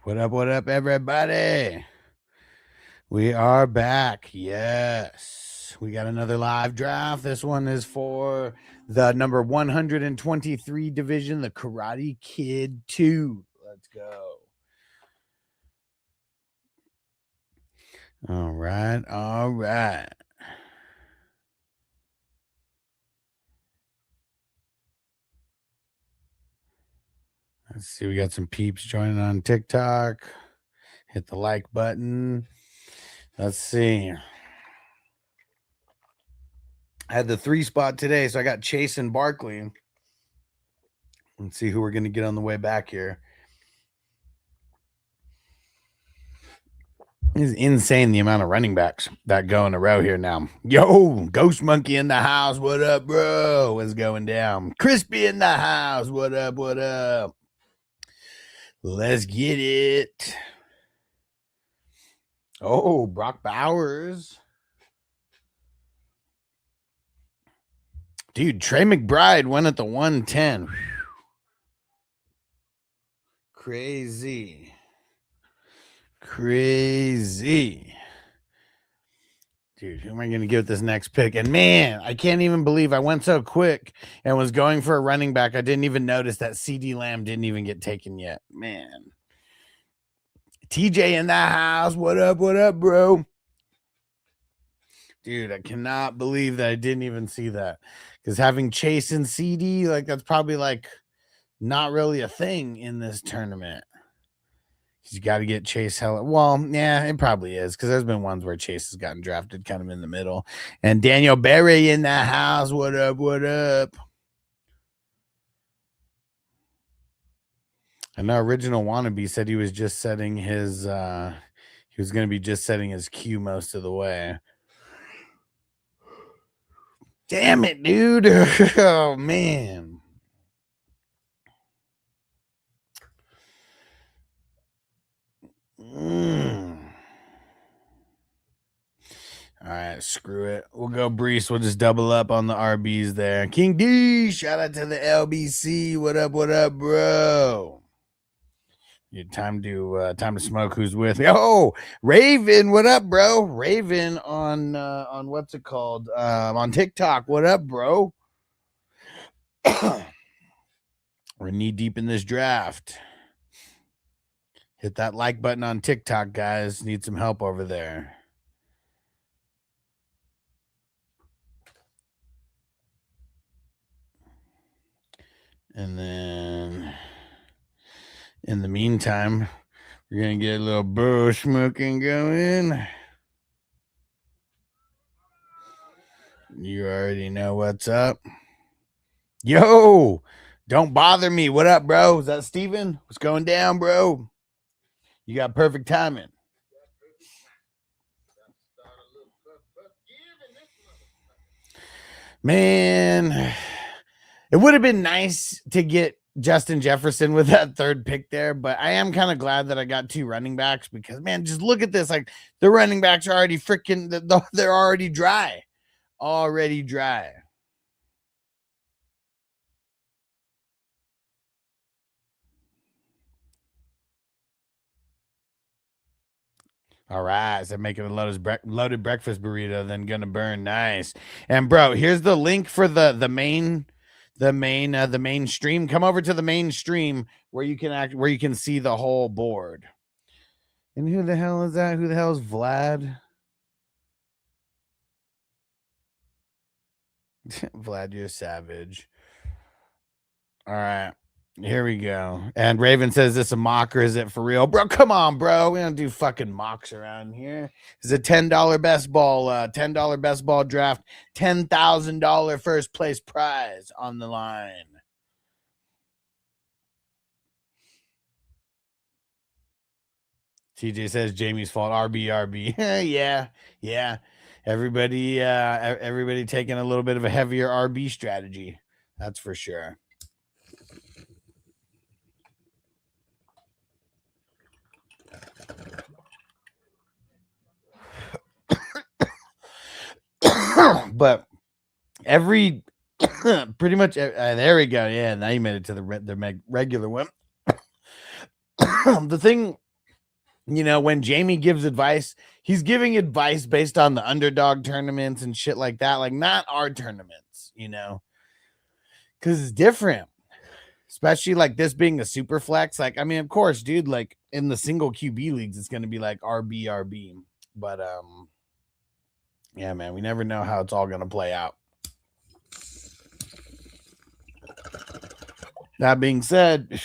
What up, everybody? We are back. Yes. We got another live draft. This one is for the number 123 division, the Karate Kid 2. Let's go. All right. All right. Let's see. We got some peeps joining on TikTok. Hit the like button. Let's see. I had the 3 spot today, so I got Chase and Barkley. Let's see who we're going to get on the way back here. It's insane the amount of running backs that go in a row here now. Yo, Ghost Monkey in the house. What up, bro? What's going down? Crispy in the house. What up? What up? Let's get it. Oh, Brock Bowers. Dude, Trey McBride went at the 110. Whew. Crazy. Dude, who am I going to give this next pick? And man, I can't even believe I went so quick and was going for a running back. I didn't even notice that CD Lamb didn't even get taken yet. Man. TJ in the house. What up, bro? Dude, I cannot believe that I didn't even see that. Because having Chase and CD, like, that's probably, like, not really a thing in this tournament. You got to get Chase well, yeah, it probably is, because there's been ones where Chase has gotten drafted kind of in the middle. And Daniel Berry in the house. What up? I know Original Wannabe said he was just setting his he was going to be just setting his cue most of the way. Damn it, dude. Oh, man. All right, screw it. We'll go Brees. We'll just double up on the RBs there. King D, shout out to the LBC. What up, bro? Time to smoke. Who's with me? Oh, Raven, what up, bro? Raven on what's it called? On TikTok. What up, bro? We're knee deep in this draft. Hit that like button on TikTok, guys. Need some help over there. And then in the meantime, we're going to get a little bro smoking going. You already know what's up. Yo, don't bother me. What up, bro? Is that Steven? What's going down, bro? You got perfect timing. Man, it would have been nice to get Justin Jefferson with that 3rd pick there, but I am kind of glad that I got 2 running backs because, man, just look at this. Like, the running backs are already they're already dry. Already dry. All right, so making a loaded breakfast burrito, then gonna burn. Nice. And bro, here's the link for the main stream. Come over to the main stream where you can see the whole board. And who the hell is that? Who the hell is Vlad? Vlad, you're savage. All right. Here we go. And Raven says, this a mock or is it for real? Bro, come on, bro. We don't do fucking mocks around here. It's a $10 best ball, $10 best ball draft, $10,000 first place prize on the line. TJ says Jamie's fault. RB. yeah. Everybody taking a little bit of a heavier RB strategy. That's for sure. But every pretty much there we go. Yeah, now you made it to the regular one. The thing when Jamie gives advice, he's giving advice based on the underdog tournaments and shit like that, like not our tournaments, because it's different, especially like this being a super flex. Like, I mean, of course, dude, like in the single QB leagues, it's going to be like RB, but yeah, man, we never know how it's all going to play out. That being said,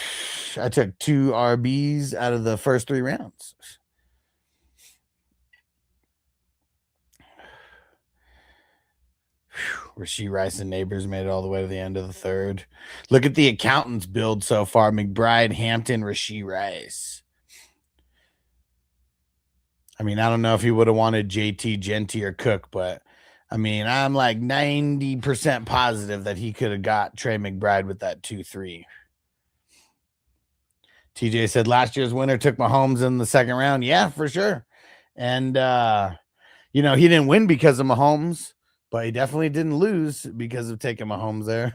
I took 2 RBs out of the first 3 rounds. Rashee Rice and Neighbors made it all the way to the end of the 3rd. Look at the accountants build so far. McBride, Hampton, Rashee Rice. I mean, I don't know if he would have wanted JT, Genty, or Cook, but I mean, I'm like 90% positive that he could have got Trey McBride with that 2-3. TJ said last year's winner took Mahomes in the 2nd round. Yeah, for sure. And, he didn't win because of Mahomes, but he definitely didn't lose because of taking Mahomes there.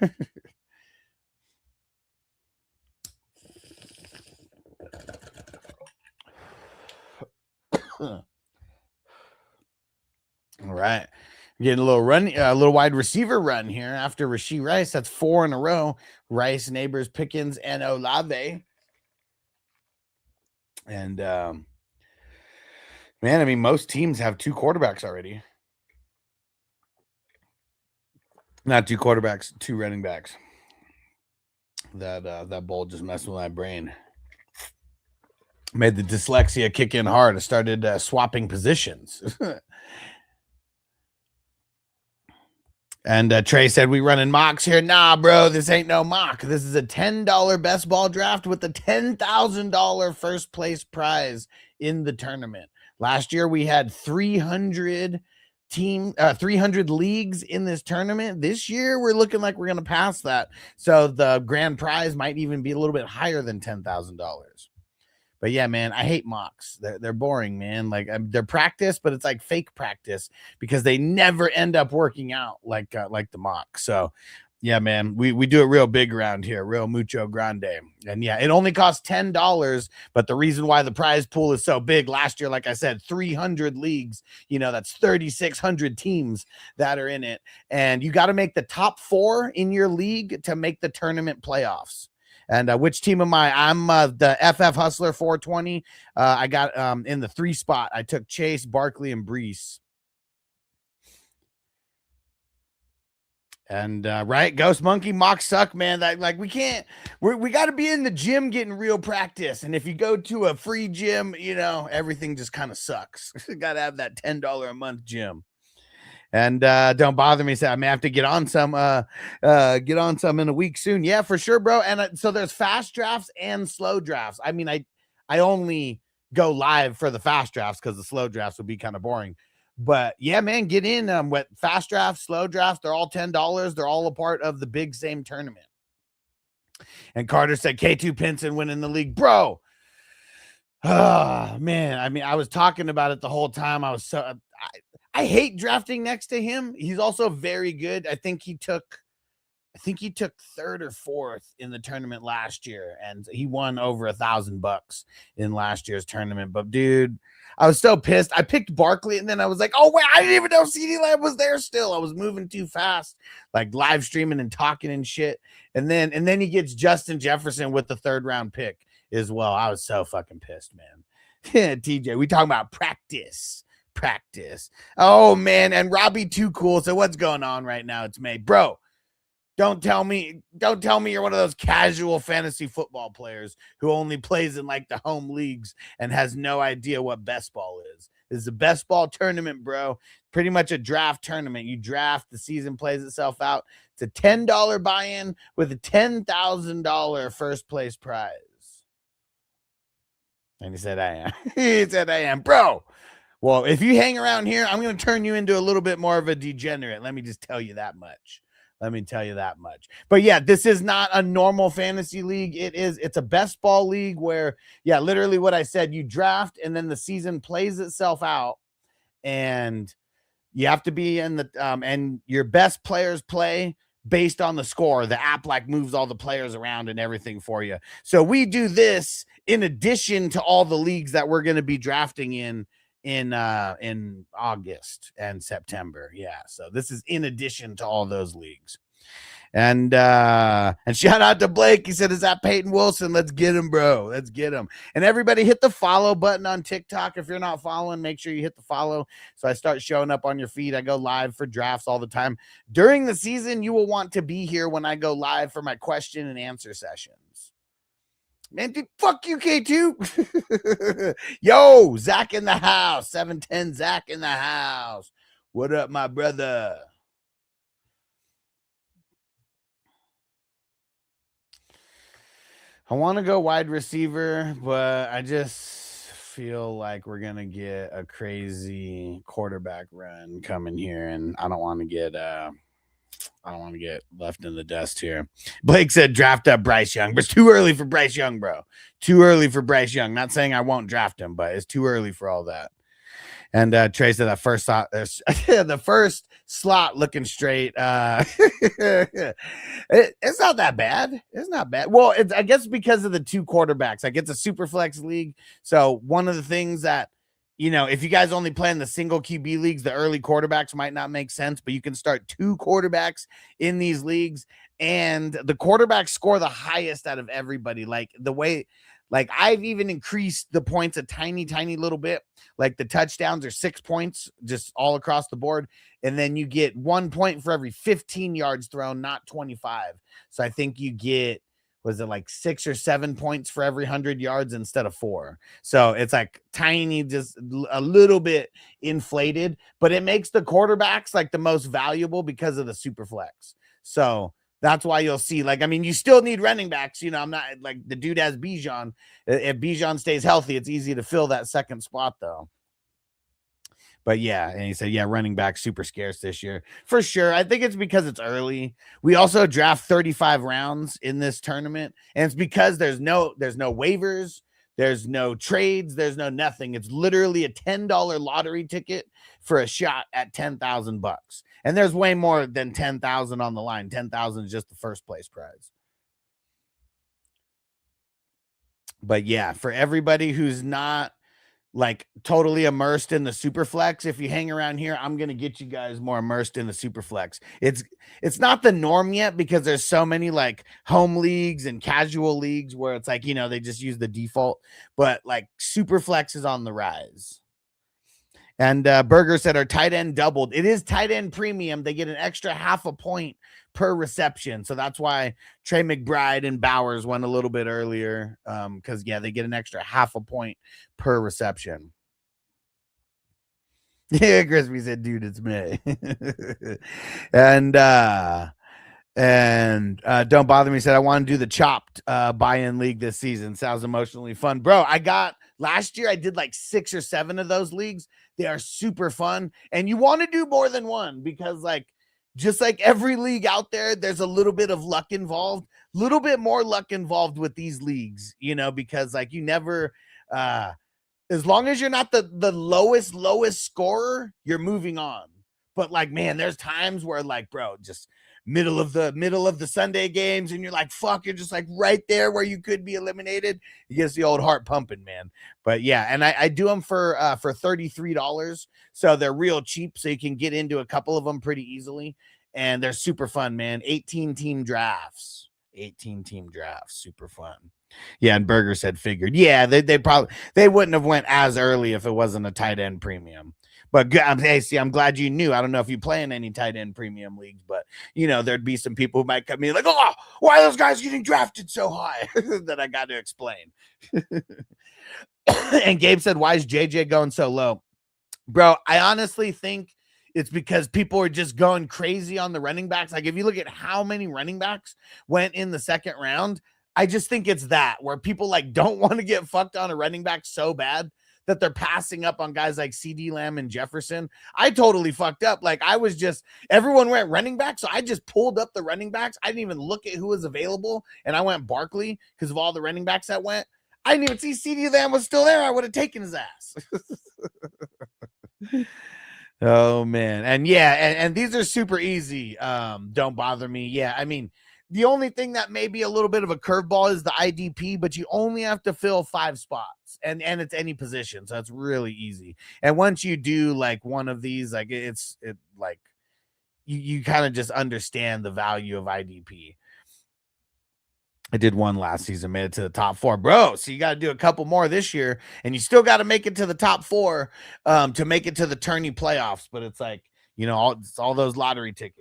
All right. Getting a little wide receiver run here after Rashee Rice. That's 4 in a row. Rice, Neighbors, Pickens, and Olave. And man, I mean, most teams have 2 quarterbacks already. Not 2 quarterbacks, 2 running backs. That bowl just messed with my brain. Made the dyslexia kick in hard. I started swapping positions. And Trey said, we running mocks here. Nah, bro, this ain't no mock. This is a $10 best ball draft with a $10,000 first place prize in the tournament. Last year, we had 300 leagues in this tournament. This year, we're looking like we're going to pass that. So the grand prize might even be a little bit higher than $10,000. But yeah, man, I hate mocks. They're boring, man. Like they're practice, but it's like fake practice because they never end up working out like the mock. So yeah, man, we do it real big around here, real mucho grande. And yeah, it only costs $10, but the reason why the prize pool is so big last year, like I said, 300 leagues, that's 3,600 teams that are in it. And you got to make the top 4 in your league to make the tournament playoffs. And which team am I? I'm the FF Hustler 420. I got in the 3 spot. I took Chase, Barkley, and Brees. And right, Ghost Monkey, mocks suck, man. That like we can't. We got to be in the gym getting real practice. And if you go to a free gym, everything just kind of sucks. Got to have that $10 a month gym. And don't bother me. Say I may have to get on some in a week soon. Yeah, for sure, bro. And so there's fast drafts and slow drafts. I mean, I only go live for the fast drafts because the slow drafts would be kind of boring. But yeah, man, get in. What fast drafts, slow drafts, they're all $10. They're all a part of the big same tournament. And Carter said K2 Pinson winning the league, bro. Oh man, I mean, I was talking about it the whole time. I was so. I hate drafting next to him. He's also very good. I think he took 3rd or 4th in the tournament last year, and he won over $1,000 in last year's tournament. But dude, I was so pissed. I picked Barkley, and then I was like, oh wait, I didn't even know CeeDee Lamb was there still. I was moving too fast, like live streaming and talking and shit. And then he gets Justin Jefferson with the 3rd round pick as well. I was so fucking pissed, man. TJ, we talking about practice. Oh man, and Robbie Too Cool. So what's going on right now? It's May, bro. Don't tell me you're one of those casual fantasy football players who only plays in like the home leagues and has no idea what best ball is. This is a best ball tournament, bro. Pretty much a draft tournament. You draft, the season plays itself out. It's a $10 buy-in with a $10,000 first place prize. And he said, I am. He said, I am, bro. Well, if you hang around here, I'm going to turn you into a little bit more of a degenerate. Let me just tell you that much. But yeah, this is not a normal fantasy league. It's a best ball league where, yeah, literally what I said, you draft and then the season plays itself out and you have to be in the, and your best players play, based on the score. The app like moves all the players around and everything for you. So we do this in addition to all the leagues that we're going to be drafting in August and September. Yeah. So this is in addition to all those leagues. And shout out to Blake. He said, "Is that Peyton Wilson? Let's get him, bro. Let's get him." And everybody hit the follow button on TikTok. If you're not following, make sure you hit the follow. So I start showing up on your feed. I go live for drafts all the time. During the season, you will want to be here when I go live for my question and answer sessions. Man, dude, fuck you, K2. Yo, Zach in the house. 710 Zach in the house. What up, my brother? I want to go wide receiver, but I just feel like we're going to get a crazy quarterback run coming here, and I don't want to get left in the dust here. Blake said draft up Bryce Young, but it's too early for Bryce Young, bro. Too early for Bryce Young. Not saying I won't draft him, but it's too early for all that. And Trey said that first slot, the first slot looking straight. It's not that bad. It's not bad. Well, I guess because of the two quarterbacks, like it's a super flex league. So one of the things that, if you guys only play in the single QB leagues, the early quarterbacks might not make sense, but you can start two quarterbacks in these leagues, and the quarterbacks score the highest out of everybody. Like the way, like I've even increased the points a tiny little bit. Like the touchdowns are 6 points just all across the board. And then you get 1 point for every 15 yards thrown, not 25. So I think you get, was it like 6 or 7 points for every 100 yards instead of 4? So it's like tiny, just a little bit inflated, but it makes the quarterbacks like the most valuable because of the super flex. So that's why you'll see, like, I mean, you still need running backs. I'm not like the dude has Bijan. If Bijan stays healthy, it's easy to fill that second spot though. But yeah, and he said, yeah, running back super scarce this year for sure. I think it's because it's early. We also draft 35 rounds in this tournament, and it's because there's no waivers, there's no trades, there's no nothing. It's literally a $10 lottery ticket for a shot at $10,000, and there's way more than 10,000 on the line. 10,000 is just the first place prize. But yeah, for everybody who's not like totally immersed in the super flex, if you hang around here, I'm going to get you guys more immersed in the super flex. It's not the norm yet because there's so many like home leagues and casual leagues where it's like, they just use the default, but like super flex is on the rise. And Burger said our tight end doubled. It is tight end premium. They get an extra 0.5 point per reception. So that's why Trey McBride and Bowers went a little bit earlier. Because they get an extra 0.5 point per reception. Yeah, Crispy said, dude, it's May. and Don't Bother Me said, I want to do the chopped buy-in league this season. Sounds emotionally fun. Bro, last year I did like 6 or 7 of those leagues. They are super fun. And you want to do more than one because like, just like every league out there, there's a little bit of luck involved, little bit more luck involved with these leagues, because like you never, as long as you're not the lowest scorer, you're moving on. But like, man, there's times where like, bro, just middle of the Sunday games, and you're like, fuck, you're just like right there where you could be eliminated. It gets the old heart pumping, man. But yeah, and I do them for $33, so they're real cheap, so you can get into a couple of them pretty easily, and they're super fun, man. 18 team drafts, super fun. Yeah, and Burger said figured. Yeah, they wouldn't have went as early if it wasn't a tight end premium. But hey, see, I'm glad you knew. I don't know if you play in any tight end premium leagues, but there'd be some people who might come in like, oh, why are those guys getting drafted so high? That I got to explain. And Gabe said, why is JJ going so low? Bro, I honestly think it's because people are just going crazy on the running backs. Like if you look at how many running backs went in the second round, I just think it's that where people like don't want to get fucked on a running back so bad that they're passing up on guys like CeeDee Lamb and Jefferson. I totally fucked up. Like everyone went running back. So I just pulled up the running backs. I didn't even look at who was available. And I went Barkley because of all the running backs that went. I didn't even see CeeDee Lamb was still there. I would have taken his ass. Oh man. And yeah, and these are super easy. Don't bother me. Yeah, I mean, the only thing that may be a little bit of a curveball is the IDP, but you only have to fill 5 spots, and it's any position, so it's really easy. And once you do like one of these, like it like you kind of just understand the value of IDP. I did one last season, made it to the top 4, bro. So you got to do a couple more this year, and you still got to make it to the top 4 to make it to the tourney playoffs. But it's like, you know, all those lottery tickets.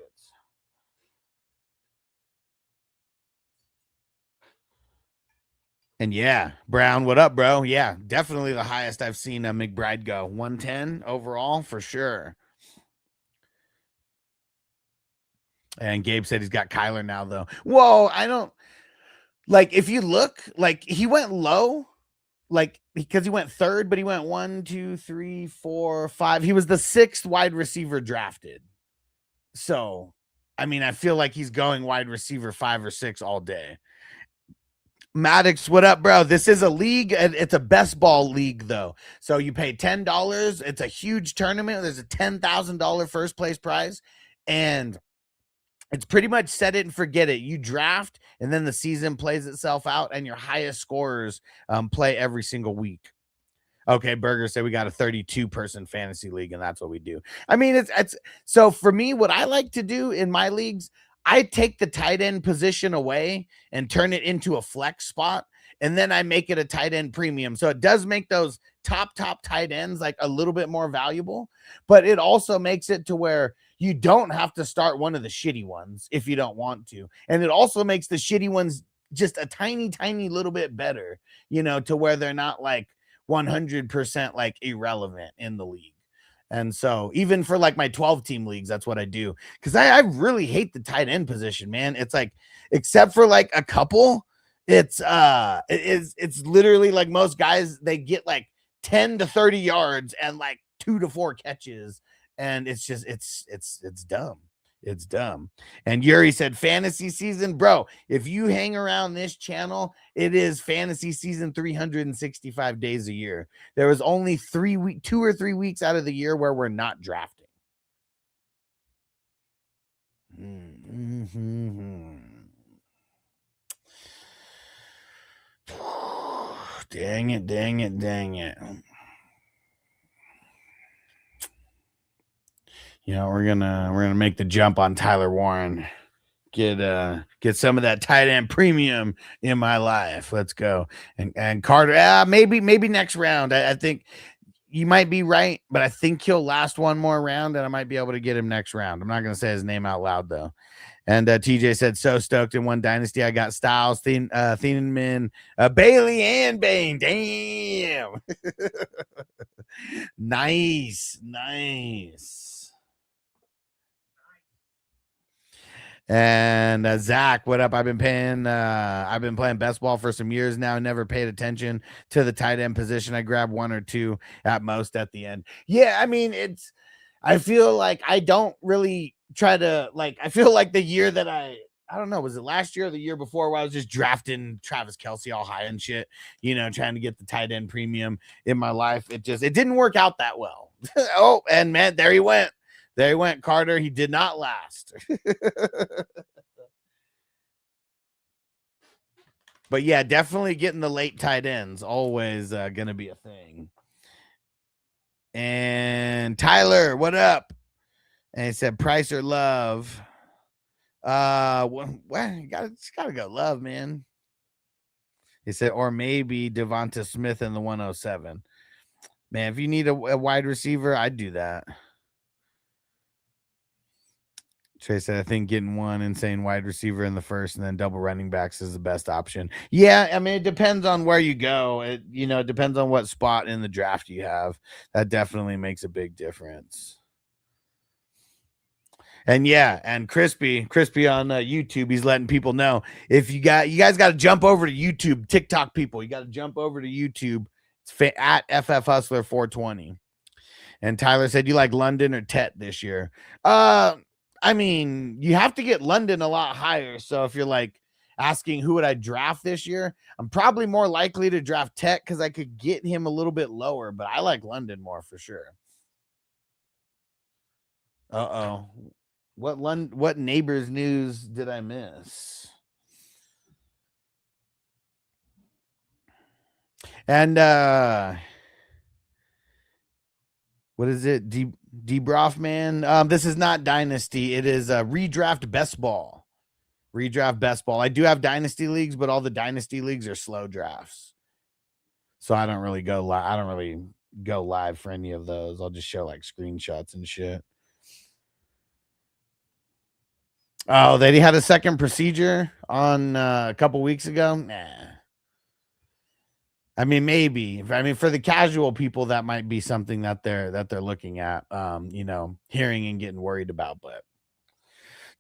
And yeah, Brown, what up, bro? Yeah, definitely the highest I've seen a McBride go. 110 overall for sure. And Gabe said he's got Kyler now, though. Whoa, I don't like if you look, like he went low, like because he went third, but he went 1, 2, 3, 4, 5. He was the 6th wide receiver drafted. So, I mean, I feel like he's going wide receiver 5 or 6 all day. Maddox, what up, bro? This is a league. It's a best ball league, though. So you pay $10. It's a huge tournament. There's a $10,000 first place prize, and it's pretty much set it and forget it. You draft, and then the season plays itself out, and your highest scorers play every single week. Okay, Burger said we got a 32-person fantasy league, and that's what we do. I mean, it's so for me, what I like to do in my leagues, I take the tight end position away and turn it into a flex spot, and then I make it a tight end premium. So it does make those top tight ends like a little bit more valuable, but it also makes it to where you don't have to start one of the shitty ones if you don't want to. And it also makes the shitty ones just a tiny little bit better, you know, to where they're not like 100% like irrelevant in the league. And so even for like my 12 team leagues, that's what I do. Cause I really hate the tight end position, man. It's like, except for like a couple, it's literally like most guys, they get like 10 to 30 yards and like 2 to 4 catches. And it's just, it's dumb. It's dumb. And Yuri said, fantasy season, bro. If you hang around this channel, it is fantasy season 365 days a year. There was only 2 or 3 weeks out of the year where we're not drafting. Mm-hmm. Dang it. You know, we're gonna make the jump on Tyler Warren. Get some of that tight end premium in my life. Let's go. And Carter, maybe next round. I think you might be right, but I think he'll last one more round, and I might be able to get him next round. I'm not gonna say his name out loud though. And TJ said, so stoked in one dynasty. I got Styles, Thieneman, Bailey, and Bain. Damn. Nice. And Zach, what up? I've been playing best ball for some years now. Never paid attention to the tight end position. I grab 1 or 2 at most at the end. Yeah, I mean, I feel like I don't really try to like. I feel like the year that I don't know, was it last year or the year before where I was just drafting Travis Kelce all high and shit, you know, trying to get the tight end premium in my life. It didn't work out that well. Oh, and man, there he went. Carter. He did not last. But yeah, definitely getting the late tight ends always going to be a thing. And Tyler, what up? And he said, Price or Love? Well, you gotta go Love, man. He said, or maybe Devonta Smith in the 107. Man, if you need a wide receiver, I'd do that. Trey said, I think getting one insane wide receiver in the first and then double running backs is the best option. Yeah, I mean, it depends on where you go. It depends on what spot in the draft you have. That definitely makes a big difference. And yeah, and Crispy on YouTube, he's letting people know, if you guys got to jump over to YouTube, TikTok people, you got to jump over to YouTube. It's at FF Hustler 420. And Tyler said, you like London or Tet this year? I mean, you have to get London a lot higher. So if you're like asking who would I draft this year, I'm probably more likely to draft Tet because I could get him a little bit lower, but I like London more for sure. Uh-oh. What neighbors news did I miss? And what is it? Debroff, man. This is not Dynasty. It is redraft best ball. Redraft best ball. I do have Dynasty leagues, but all the Dynasty leagues are slow drafts. So I don't really go live. I don't really go live for any of those. I'll just show like screenshots and shit. Oh, they had a second procedure on a couple weeks ago. Nah. I mean, maybe. I mean, for the casual people, that might be something that they're looking at, hearing and getting worried about, but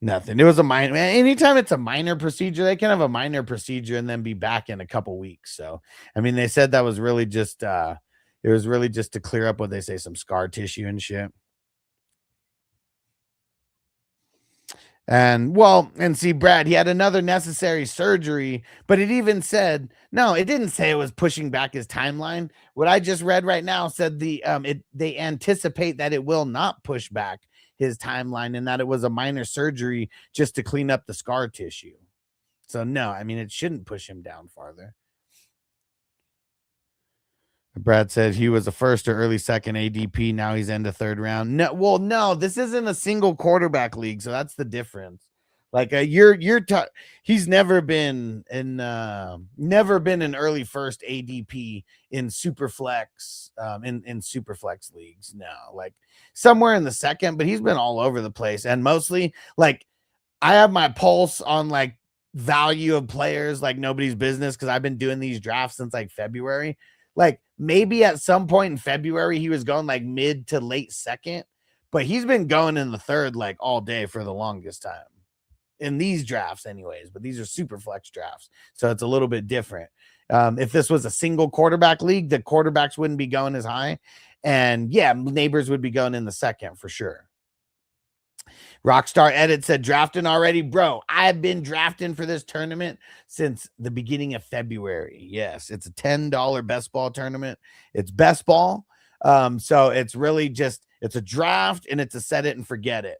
nothing. It was a minor. Anytime it's a minor procedure, they can have a minor procedure and then be back in a couple weeks. So, I mean, they said that was really just it was really just to clear up what they say, some scar tissue and shit. And see, Brad, he had another necessary surgery, but it even said no, it didn't say it was pushing back his timeline. What I just read right now said they anticipate that it will not push back his timeline and that it was a minor surgery just to clean up the scar tissue. So no, I mean it shouldn't push him down farther. Brad said he was a first or early second ADP. Now he's into third round. No, this isn't a single quarterback league, so that's the difference. Like he's never been an early first ADP in Superflex, in Superflex leagues. No, like somewhere in the second, but he's been all over the place and mostly like I have my pulse on like value of players like nobody's business because I've been doing these drafts since like February. Like maybe at some point in February he was going like mid to late second, but he's been going in the third like all day for the longest time in these drafts anyways, but these are super flex drafts. So it's a little bit different. If this was a single quarterback league, the quarterbacks wouldn't be going as high. And yeah, neighbors would be going in the second for sure. Rockstar Edit said, drafting already? Bro, I've been drafting for this tournament since the beginning of February. Yes, it's a $10 best ball tournament. It's best ball. So it's really just, it's a draft and it's a set it and forget it.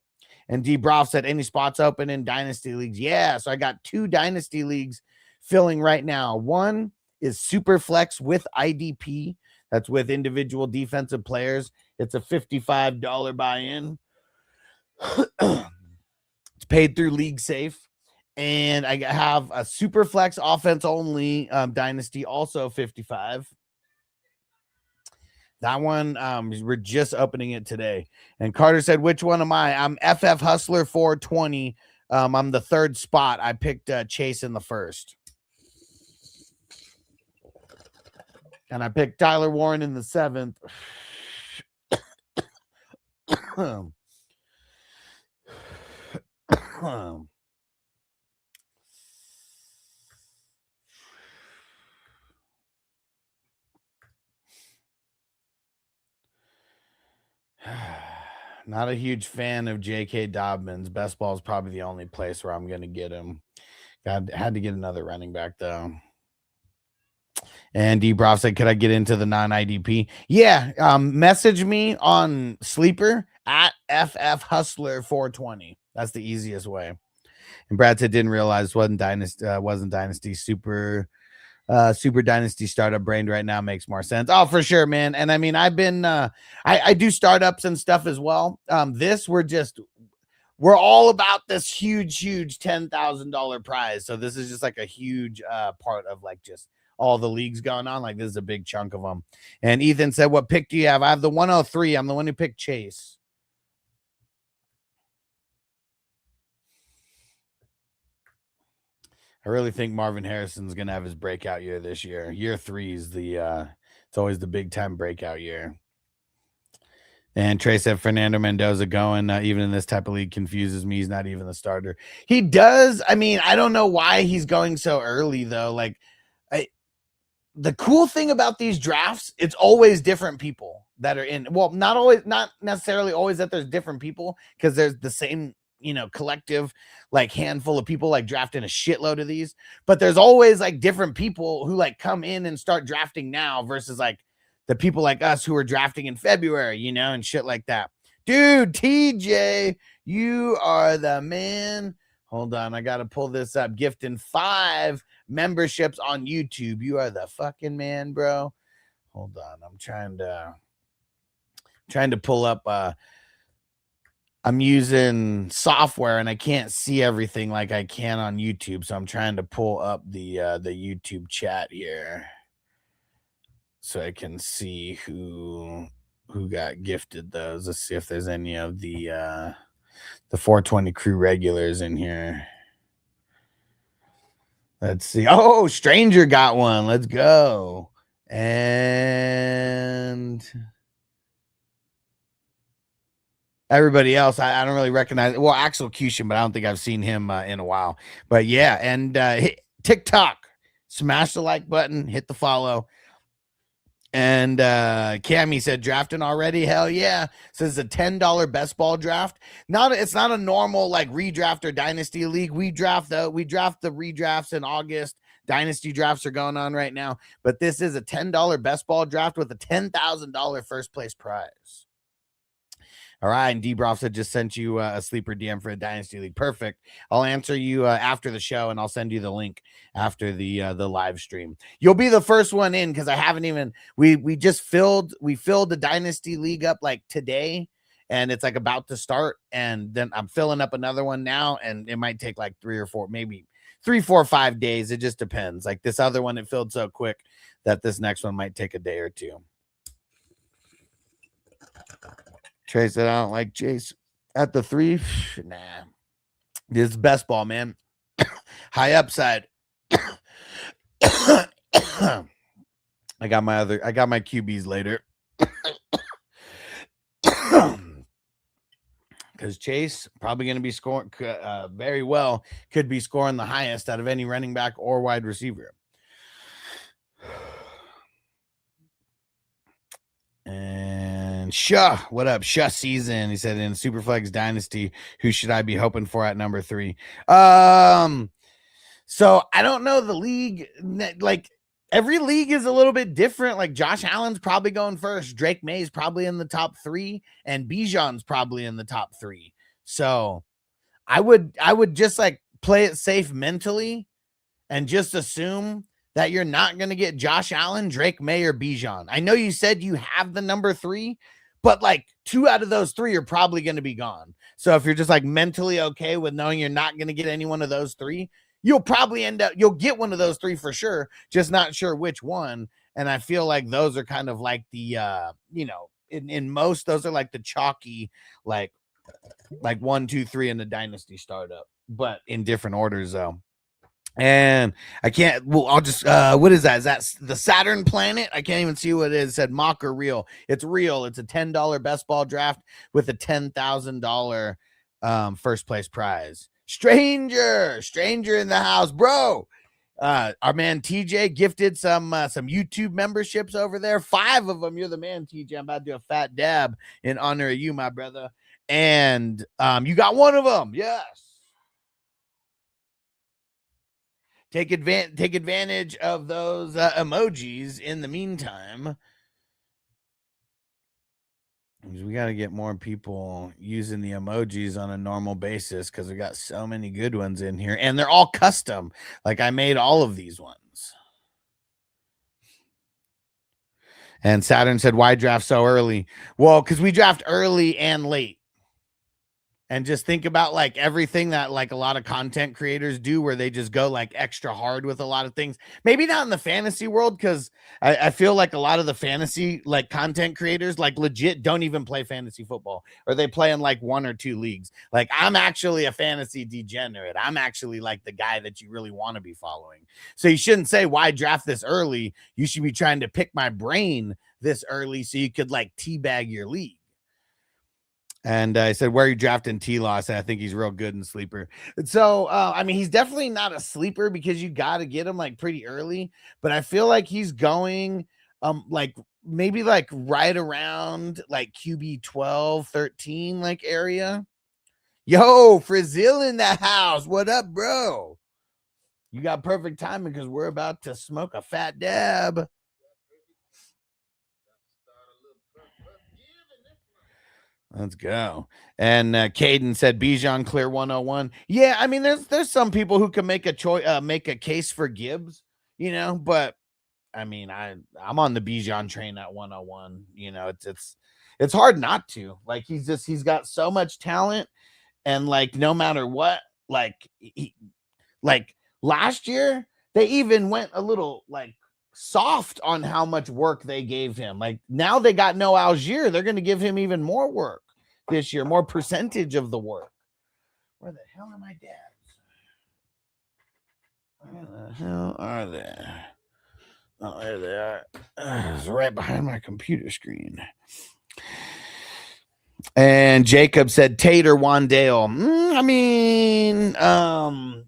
And D. Broff said, any spots open in Dynasty leagues? Yeah, so I got 2 Dynasty leagues filling right now. One is Superflex with IDP. That's with individual defensive players. It's a $55 buy-in. It's paid through League Safe. And I have a Superflex offense only Dynasty, also 55. That one, we're just opening it today. And Carter said, which one am I? I'm FF Hustler 420. I'm the third spot. I picked Chase in the first. And I picked Tyler Warren in the 7th. Not a huge fan of J.K. Dobbins. Best ball is probably the only place where I'm going to get him. Had to get another running back, though. And D. Broff said, could I get into the non-IDP? Yeah, message me on Sleeper at FF Hustler 420. That's the easiest way. And Brad said, didn't realize wasn't Dynasty Super Dynasty startup brain right now makes more sense. Oh, for sure, man. And I mean, I've been I do startups and stuff as well. We're all about this huge $10,000 prize. So this is just like a huge part of like just all the leagues going on. Like this is a big chunk of them. And Ethan said, what pick do you have? I have the 103. I'm the one who picked Chase. I really think Marvin Harrison's going to have his breakout year this year. Year 3 is it's always the big time breakout year. And Trey said Fernando Mendoza going, even in this type of league, confuses me. He's not even the starter. He does. I mean, I don't know why he's going so early, though. Like, the cool thing about these drafts, it's always different people that are in. Well, not necessarily always that there's different people because there's the same collective like handful of people like drafting a shitload of these, but there's always like different people who like come in and start drafting now versus like the people like us who are drafting in February, and shit like that. Dude, TJ, you are the man. Hold on, I gotta pull this up. Gifting 5 memberships on YouTube. You are the fucking man, bro. Hold on, I'm trying to pull up. I'm using software and I can't see everything like I can on YouTube, so I'm trying to pull up the YouTube chat here so I can see who got gifted those. Let's see if there's any of the 420 crew regulars in here. Let's see. Oh, Stranger got one. Let's go. And everybody else, I don't really recognize. Well, Axel Cushion, but I don't think I've seen him in a while. But yeah, and TikTok, smash the like button, hit the follow. And Cammy said, drafting already? Hell yeah. Says a $10 best ball draft. It's not a normal like redraft or dynasty league. We draft the redrafts in August. Dynasty drafts are going on right now. But this is a $10 best ball draft with a $10,000 first place prize. All right, and D-Broff said just sent you a sleeper DM for a Dynasty League. Perfect. I'll answer you after the show, and I'll send you the link after the live stream. You'll be the first one in because I haven't even. We filled the Dynasty League up like today, and it's like about to start. And then I'm filling up another one now, and it might take like 3 or 4, maybe 3, 4, 5 days. It just depends. Like this other one, it filled so quick that this next one might take a day or two. Trey said, I don't like Chase at the 3. Nah. This is best ball, man. High upside. I got my QBs later. Because Chase probably going to be scoring very well. Could be scoring the highest out of any running back or wide receiver. And Shah, what up? Shah season. He said in Superflex Dynasty, who should I be hoping for at number 3? So I don't know the league. Like every league is a little bit different. Like Josh Allen's probably going first. Drake May's probably in the top 3, and Bijan's probably in the top 3. So I would just like play it safe mentally and just assume that you're not going to get Josh Allen, Drake May, or Bijan. I know you said you have the number 3, but like 2 out of those 3 are probably going to be gone. So if you're just like mentally okay with knowing you're not going to get any one of those 3, you'll probably you'll get one of those 3 for sure, just not sure which one. And I feel like those are kind of like the, in most, those are like the chalky, like 1, 2, 3 in the dynasty startup, but in different orders though. And I can't, well, I'll just, what is that? Is that the Saturn planet? I can't even see what it is. It said mock or real. It's real. It's a $10 best ball draft with a $10,000 first place prize. Stranger in the house, bro. Our man TJ gifted some YouTube memberships over there. 5 of them. You're the man, TJ. I'm about to do a fat dab in honor of you, my brother. And you got one of them. Yes. Take advantage of those emojis in the meantime. We got to get more people using the emojis on a normal basis because we got so many good ones in here. And they're all custom. Like I made all of these ones. And Saturn said, why draft so early? Well, because we draft early and late. And just think about like everything that like a lot of content creators do where they just go like extra hard with a lot of things. Maybe not in the fantasy world, because I feel like a lot of the fantasy like content creators like legit don't even play fantasy football, or they play in like 1 or 2 leagues. Like I'm actually a fantasy degenerate. I'm actually like the guy that you really want to be following. So you shouldn't say why draft this early. You should be trying to pick my brain this early so you could like teabag your league. And I said, where are you drafting T-Law? I said, I think he's real good in sleeper. So, I mean, he's definitely not a sleeper because you got to get him like pretty early. But I feel like he's going like maybe like right around like QB 12, 13 like area. Yo, Frizzil in the house. What up, bro? You got perfect timing because we're about to smoke a fat dab. Let's go. And Caden said Bijan clear 101. Yeah, I mean, there's some people who can make a choice, make a case for Gibbs, but I mean, I'm on the Bijan train at 101. It's hard not to. Like he's got so much talent, and like no matter what, like last year they even went a little like soft on how much work they gave him. Like now they got no Algier, they're going to give him even more work this year, more percentage of the work. Where the hell are my dads? Where the hell are they? Oh, there they are. It's right behind my computer screen. And Jacob said Tate or Wandale. I mean,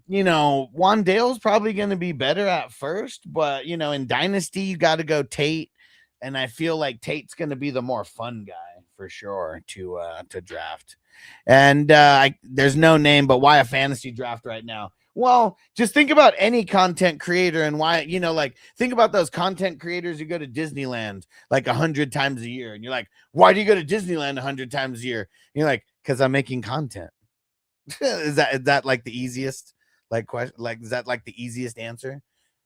Wandale's probably going to be better at first, but in Dynasty you got to go Tate, and I feel like Tate's going to be the more fun guy for sure to draft. And there's no name, but why a fantasy draft right now? Well, just think about any content creator and why, think about those content creators who go to Disneyland like 100 times a year. And you're like, why do you go to Disneyland 100 times a year? And you're like, because I'm making content. is that like the easiest question? Like, is that like the easiest answer?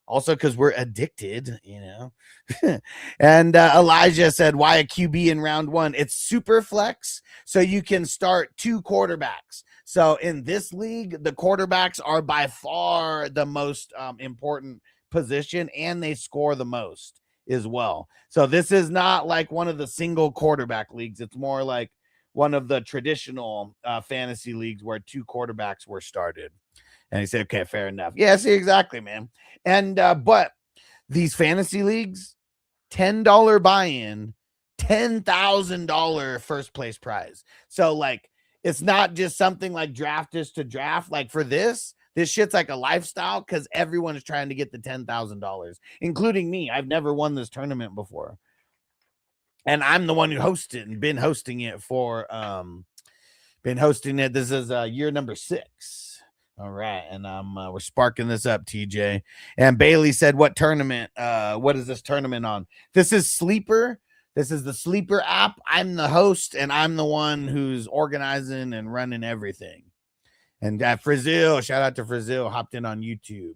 Also, because we're addicted, And Elijah said, why a QB in round 1? It's super flex, so you can start 2 quarterbacks. So in this league, the quarterbacks are by far the most important position, and they score the most as well. So this is not like one of the single quarterback leagues. It's more like one of the traditional fantasy leagues where 2 quarterbacks were started. And he said, okay, fair enough. Yeah, see, exactly, man. And but these fantasy leagues, $10 buy-in, $10,000 first place prize. So like, it's not just something like draft is to draft. Like for this shit's like a lifestyle because everyone is trying to get the $10,000, including me. I've never won this tournament before, and I'm the one who hosted and been hosting it for This is year number 6. All right, and we're sparking this up, TJ. And Bailey said, "What tournament? What is this tournament on?" This is Sleeper. This is the Sleeper app. I'm the host, and I'm the one who's organizing and running everything. And Frizil, shout out to Frizil, hopped in on YouTube.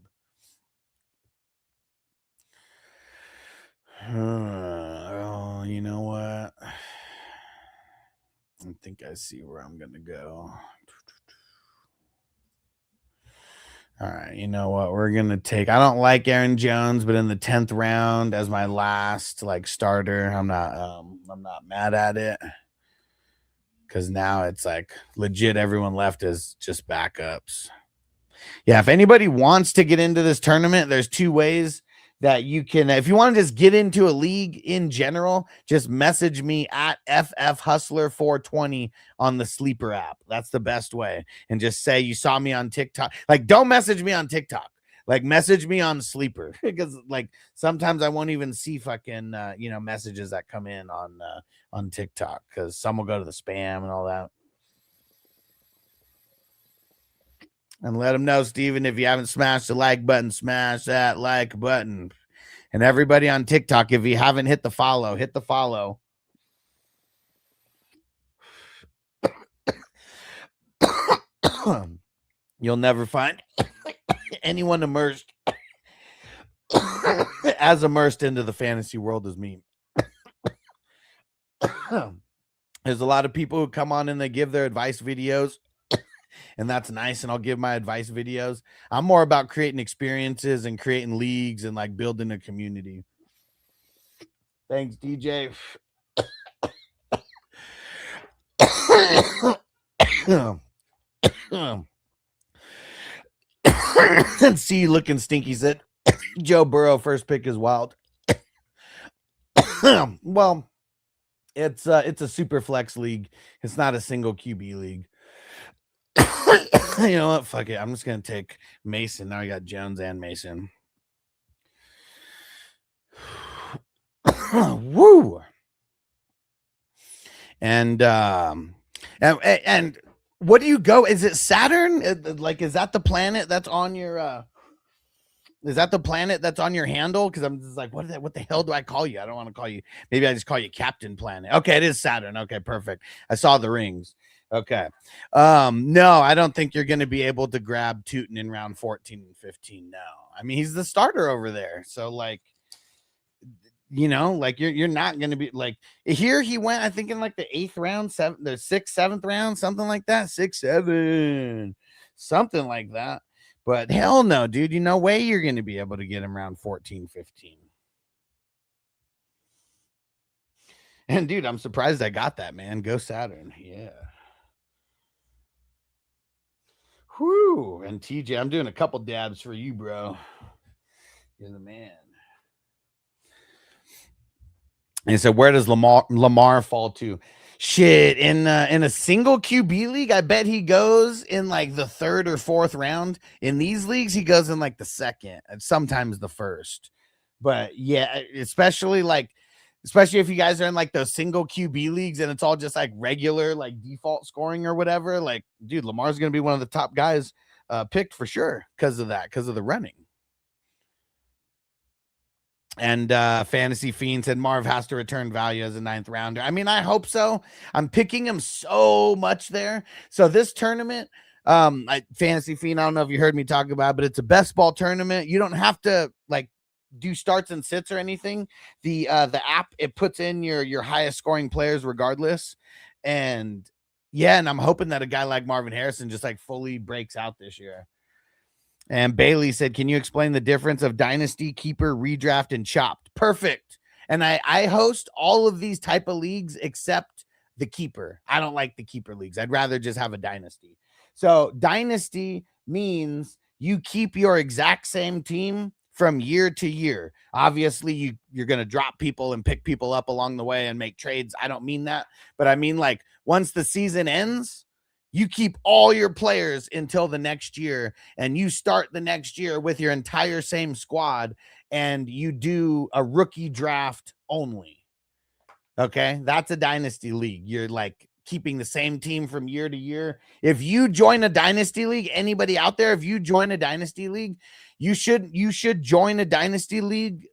Oh, you know what? I think I see where I'm gonna go. All right, you know what? We're gonna take. I don't like Aaron Jones, but in the 10th round as my last like starter, I'm not mad at it because now it's like legit. Everyone left is just backups. Yeah, if anybody wants to get into this tournament, there's 2 ways that you can. If you want to just get into a league in general, just message me at FFHustler420 on the Sleeper app. That's the best way. And just say you saw me on TikTok. Like, don't message me on TikTok. Like, message me on Sleeper because like sometimes I won't even see fucking messages that come in on TikTok because some will go to the spam and all that. And let them know, Steven, if you haven't smashed the like button, smash that like button. And everybody on TikTok, if you haven't hit the follow, hit the follow. You'll never find anyone immersed as immersed into the fantasy world as me. There's a lot of people who come on and they give their advice videos. And that's nice. And I'll give my advice videos. I'm more about creating experiences and creating leagues and like building a community. Thanks, DJ. See you looking stinky, said Joe Burrow first pick is wild. Well, it's a super flex league. It's not a single QB league. You know what? Fuck it. I'm just gonna take Mason. Now I got Jones and Mason. Woo. And what do you go? Is it Saturn? Like, is that the planet that's on your Is that the planet that's on your handle? Because I'm just like, what the hell do I call you? I don't want to call you. Maybe I just call you Captain Planet. Okay, it is Saturn. Okay, perfect. I saw the rings. Okay. No, I don't think you're going to be able to grab Tootin in round 14 and 15. No. I mean, he's the starter over there. So like, you know, like you're not going to be like here. He went, I think, in like the 8th round, the 6th, 7th round, something like that. 6, 7, something like that. But hell no, dude. You no way you're going to be able to get him around 14, 15. And dude, I'm surprised I got that, man. Go Saturn. Yeah. Whew. And TJ, I'm doing a couple dabs for you, bro. You're the man. And so where does Lamar fall to? Shit, in a single QB league, I bet he goes in like the 3rd or 4th round. In these leagues, he goes in like the 2nd and sometimes the 1st. But yeah, especially if you guys are in like those single QB leagues and it's all just like regular like default scoring or whatever, like dude, Lamar's gonna be one of the top guys picked for sure because of the running. And Fantasy Fiend said Marv has to return value as a 9th rounder. I mean, I hope so. I'm picking him so much there. So this tournament, Fantasy Fiend, I don't know if you heard me talk about it, but it's a best ball tournament. You don't have to like do starts and sits or anything. The app, it puts in your highest scoring players regardless. And yeah, and I'm hoping that a guy like Marvin Harrison just like fully breaks out this year. And Bailey said, can you explain the difference of dynasty, keeper, redraft, and chopped? Perfect. And I host all of these type of leagues except the keeper. I don't like the keeper leagues. I'd rather just have a dynasty. So dynasty means you keep your exact same team from year to year. Obviously, you're going to drop people and pick people up along the way and make trades. I don't mean that, but I mean like once the season ends, you keep all your players until the next year, and you start the next year with your entire same squad, and you do a rookie draft only. Okay, that's a dynasty league. You're like keeping the same team from year to year. If you join a dynasty league, anybody out there, if you join a dynasty league, you should join a dynasty league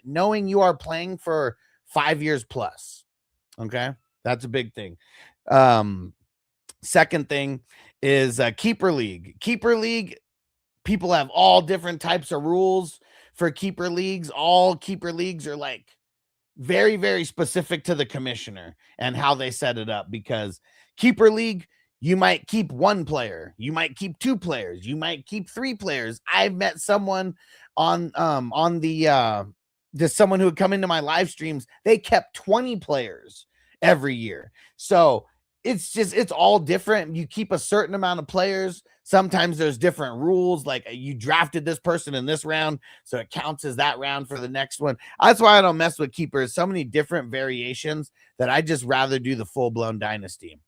knowing you are playing for 5 years plus. Okay, that's a big thing. Second thing is keeper league. Keeper league, people have all different types of rules for keeper leagues. All keeper leagues are like very, very specific to the commissioner and how they set it up, because keeper league, you might keep 1 player, you might keep 2 players, you might keep 3 players. I've met someone on just someone who would come into my live streams. They kept 20 players every year. So it's all different. You keep a certain amount of players. Sometimes there's different rules, like you drafted this person in this round, so it counts as that round for the next one. That's why I don't mess with keepers. So many different variations that I just rather do the full-blown dynasty.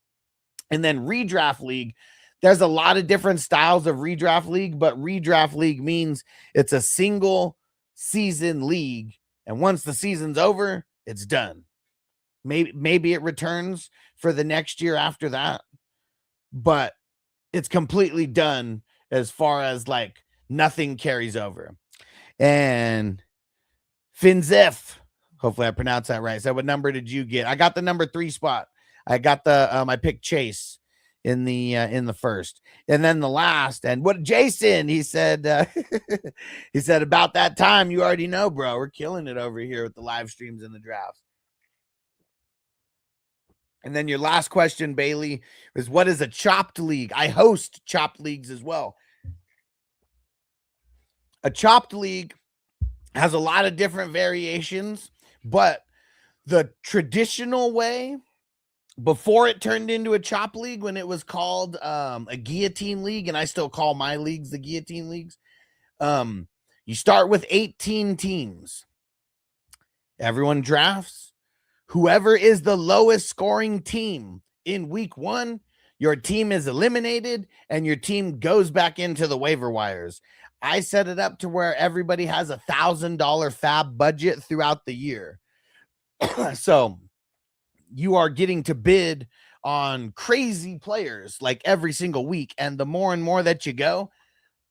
And then redraft league, there's a lot of different styles of redraft league, but redraft league means it's a single season league, and once the season's over, it's done. Maybe it returns for the next year after that, but it's completely done as far as like nothing carries over. And Finzef, hopefully I pronounced that right. So what number did you get? I got the number 3 spot. I got I picked Chase in the first, and then the last. And what Jason, he said, he said, about that time, you already know, bro, we're killing it over here with the live streams and the drafts. And then your last question, Bailey, is what is a chopped league? I host chopped leagues as well. A chopped league has a lot of different variations, but the traditional way, before it turned into a chop league, when it was called a guillotine league, and I still call my leagues the guillotine leagues, you start with 18 teams. Everyone drafts. Whoever is the lowest scoring team in week 1, your team is eliminated and your team goes back into the waiver wires. I set it up to where everybody has $1,000 fab budget throughout the year. So you are getting to bid on crazy players like every single week. And the more and more that you go,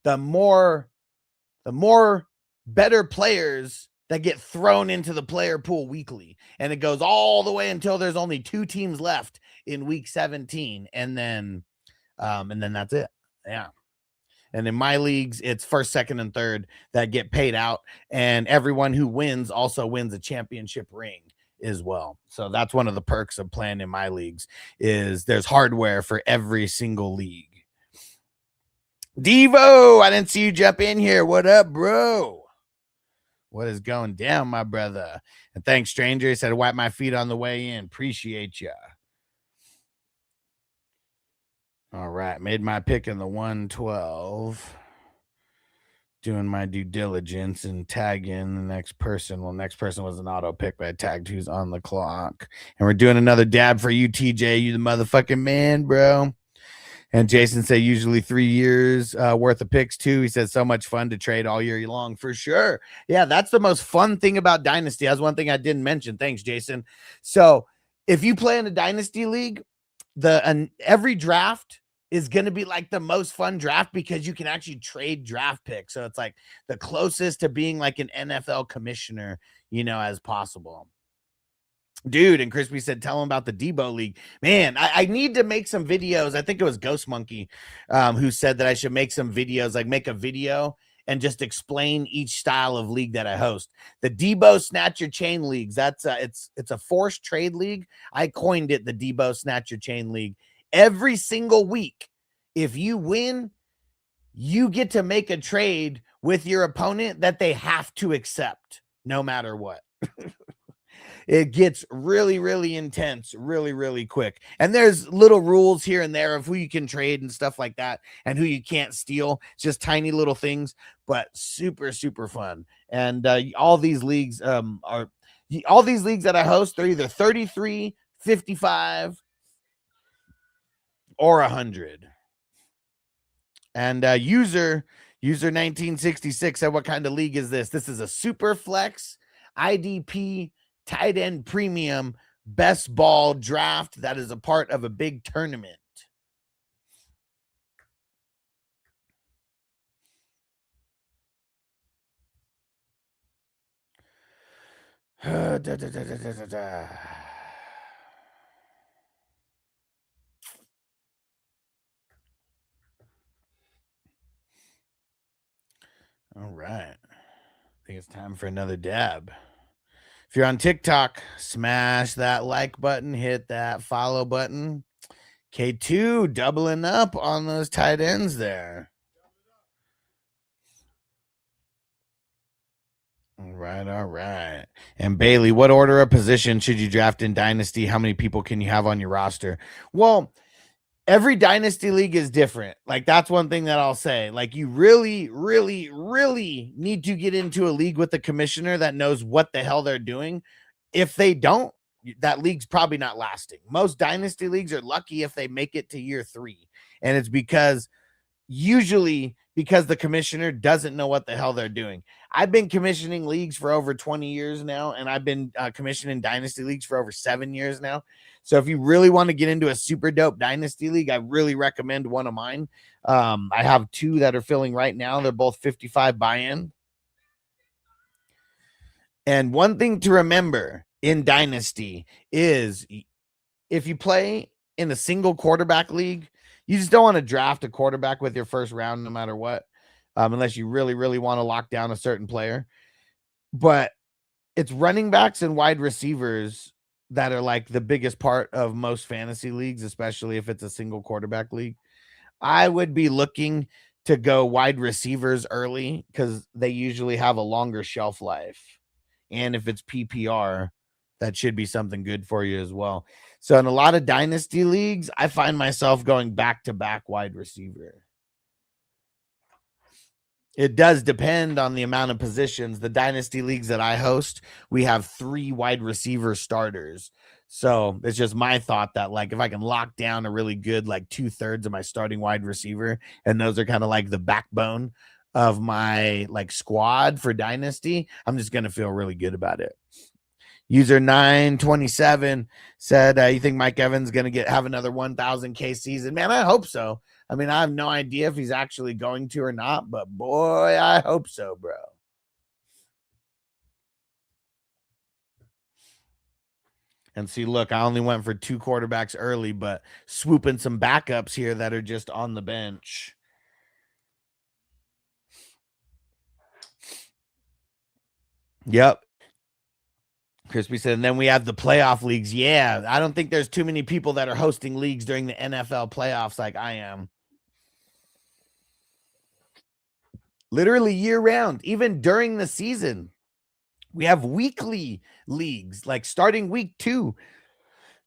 the more the more better players that get thrown into the player pool weekly. And it goes all the way until there's only 2 teams left in week 17. And then that's it. Yeah. And in my leagues, it's first, second, and third that get paid out. And everyone who wins also wins a championship ring as well. So that's one of the perks of playing in my leagues is there's hardware for every single league. Devo, I didn't see you jump in here. What up, bro? What is going down, my brother? And thanks, stranger. He said, wipe my feet on the way in. Appreciate ya. All right. Made my pick in the 112. Doing my due diligence and tagging the next person. Well, next person was an auto pick, but I tagged who's on the clock. And we're doing another dab for you, TJ. You the motherfucking man, bro. And Jason said usually 3 years worth of picks too. He said so much fun to trade all year long for sure. Yeah, that's the most fun thing about Dynasty. That's one thing I didn't mention. Thanks, Jason. So if you play in a Dynasty league, every draft is going to be like the most fun draft because you can actually trade draft picks. So it's like the closest to being like an NFL commissioner, as possible. Dude, and Crispy said, tell him about the Debo League. Man, I need to make some videos. I think it was Ghost Monkey who said that I should make some videos, like make a video and just explain each style of league that I host. The Debo Snatch Your Chain Leagues, that's it's a forced trade league. I coined it the Debo Snatch Your Chain League. Every single week, if you win, you get to make a trade with your opponent that they have to accept no matter what. It gets really, really intense, really, really quick. And there's little rules here and there of who you can trade and stuff like that and who you can't steal. It's just tiny little things, but super, super fun. And all these leagues that I host, they're either 33, 55, or 100. And user 1966 said, what kind of league is this? This is a super flex IDP tight end premium best ball draft that is a part of a big tournament. All right. I think it's time for another dab. If you're on TikTok, smash that like button, hit that follow button. K2 doubling up on those tight ends there. All right. And Bailey, what order of position should you draft in Dynasty? How many people can you have on your roster? Well, every Dynasty league is different. Like, that's one thing that I'll say. Like, you really, really, really need to get into a league with a commissioner that knows what the hell they're doing. If they don't, that league's probably not lasting. Most Dynasty leagues are lucky if they make it to year 3. And it's usually because the commissioner doesn't know what the hell they're doing. I've been commissioning leagues for over 20 years now, and I've been commissioning Dynasty leagues for over 7 years now. So if you really want to get into a super dope Dynasty league, I really recommend one of mine. I have 2 that are filling right now. They're both 55 buy-in. And one thing to remember in Dynasty is if you play in a single quarterback league, you just don't want to draft a quarterback with your first round no matter what, unless you really, really want to lock down a certain player. But it's running backs and wide receivers that are like the biggest part of most fantasy leagues, especially if it's a single quarterback league. I would be looking to go wide receivers early because they usually have a longer shelf life. And if it's PPR, that should be something good for you as well. So in a lot of Dynasty leagues, I find myself going back-to-back wide receiver. It does depend on the amount of positions. The Dynasty leagues that I host, we have 3 wide receiver starters. So it's just my thought that, like, if I can lock down a really good, like, 2/3 of my starting wide receiver, and those are kind of like the backbone of my, like, squad for Dynasty, I'm just going to feel really good about it. User 927 said, you think Mike Evans going to have another 1,000K season? Man, I hope so. I mean, I have no idea if he's actually going to or not, but boy, I hope so, bro. And see, look, I only went for 2 quarterbacks early, but swooping some backups here that are just on the bench. Yep. Crispy said, and then we have the playoff leagues. Yeah, I don't think there's too many people that are hosting leagues during the NFL playoffs like I am. Literally year round, even during the season. We have weekly leagues, like starting week 2,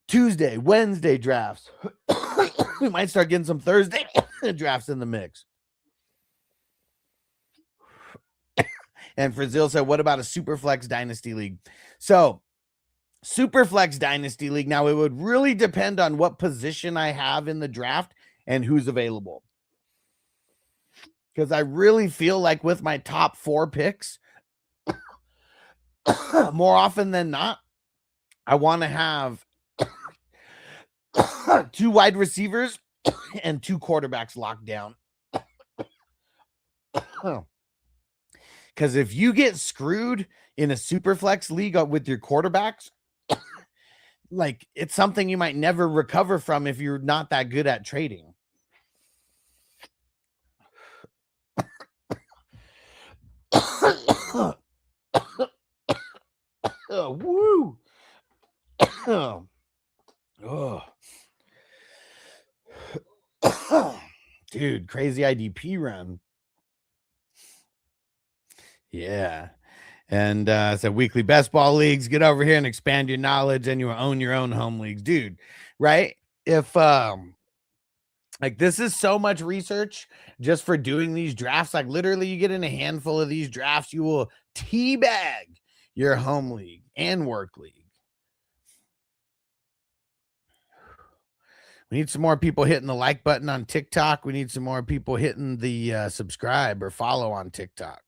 Tuesday, Wednesday drafts. We might start getting some Thursday drafts in the mix. And Frazil said, what about a Superflex Dynasty League? So, Superflex Dynasty League, now it would really depend on what position I have in the draft and who's available. Because I really feel like with my top 4 picks, more often than not, I want to have 2 wide receivers and 2 quarterbacks locked down. Because if you get screwed in a Superflex league with your quarterbacks, like it's something you might never recover from if you're not that good at trading. Oh, woo. Oh. Dude, crazy IDP run. Yeah. And said weekly best ball leagues, get over here and expand your knowledge and you own your own home leagues. Dude, right? If like this is so much research just for doing these drafts. Like literally you get in a handful of these drafts, you will teabag your home league and work league. We need some more people hitting the like button on TikTok. We need some more people hitting the subscribe or follow on TikTok.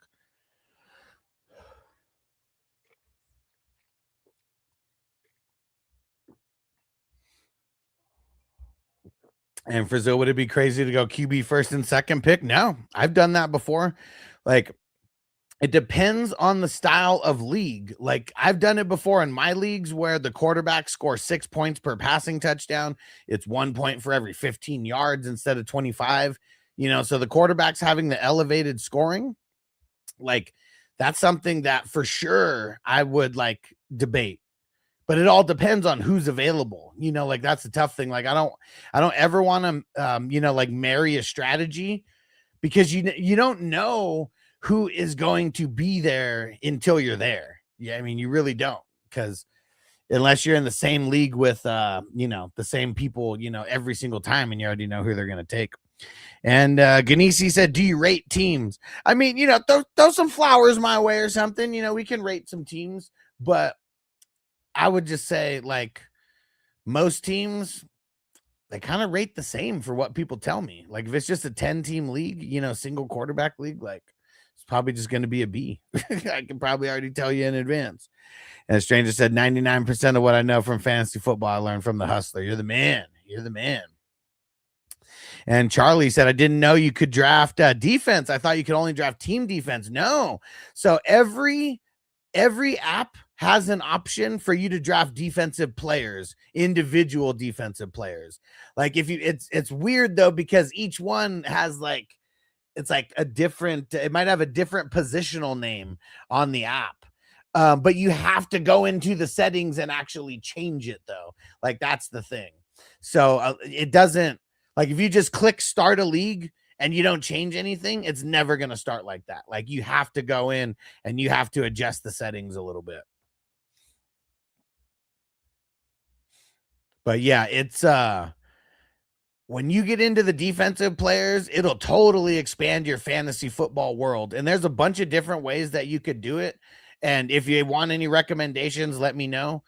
And Frizzo, would it be crazy to go QB first and second pick? No, I've done that before. Like, it depends on the style of league. Like, I've done it before in my leagues where the quarterback scores 6 points per passing touchdown. It's 1 point for every 15 yards instead of 25. You know, so the quarterback's having the elevated scoring. Like, that's something that for sure I would like debate. But it all depends on who's available. You know, like that's the tough thing. Like I don't ever want to, you know, like marry a strategy because you don't know who is going to be there until you're there. Yeah, I mean, you really don't, because unless you're in the same league with, you know, the same people, you know, every single time, and you already know who they're going to take. And Ganesi said, do you rate teams? I mean, you know, throw some flowers my way or something. You know, we can rate some teams, but I would just say, like, most teams, they kind of rate the same for what people tell me. Like, if it's just a 10-team league, you know, single quarterback league, like, it's probably just going to be a B. I can probably already tell you in advance. And a stranger said, 99% of what I know from fantasy football, I learned from the hustler. You're the man. You're the man. And Charlie said, I didn't know you could draft defense. I thought you could only draft team defense. No. So every app has an option for you to draft defensive players, individual defensive players. Like if you, it's weird though, because each one has like, it's like a different, it might have a different positional name on the app. But you have to go into the settings and actually change it though. Like that's the thing. So it doesn't, like if you just click start a league and you don't change anything, it's never going to start like that. Like you have to go in and you have to adjust the settings a little bit. But yeah, it's when you get into the defensive players, it'll totally expand your fantasy football world. And there's a bunch of different ways that you could do it. And if you want any recommendations, let me know.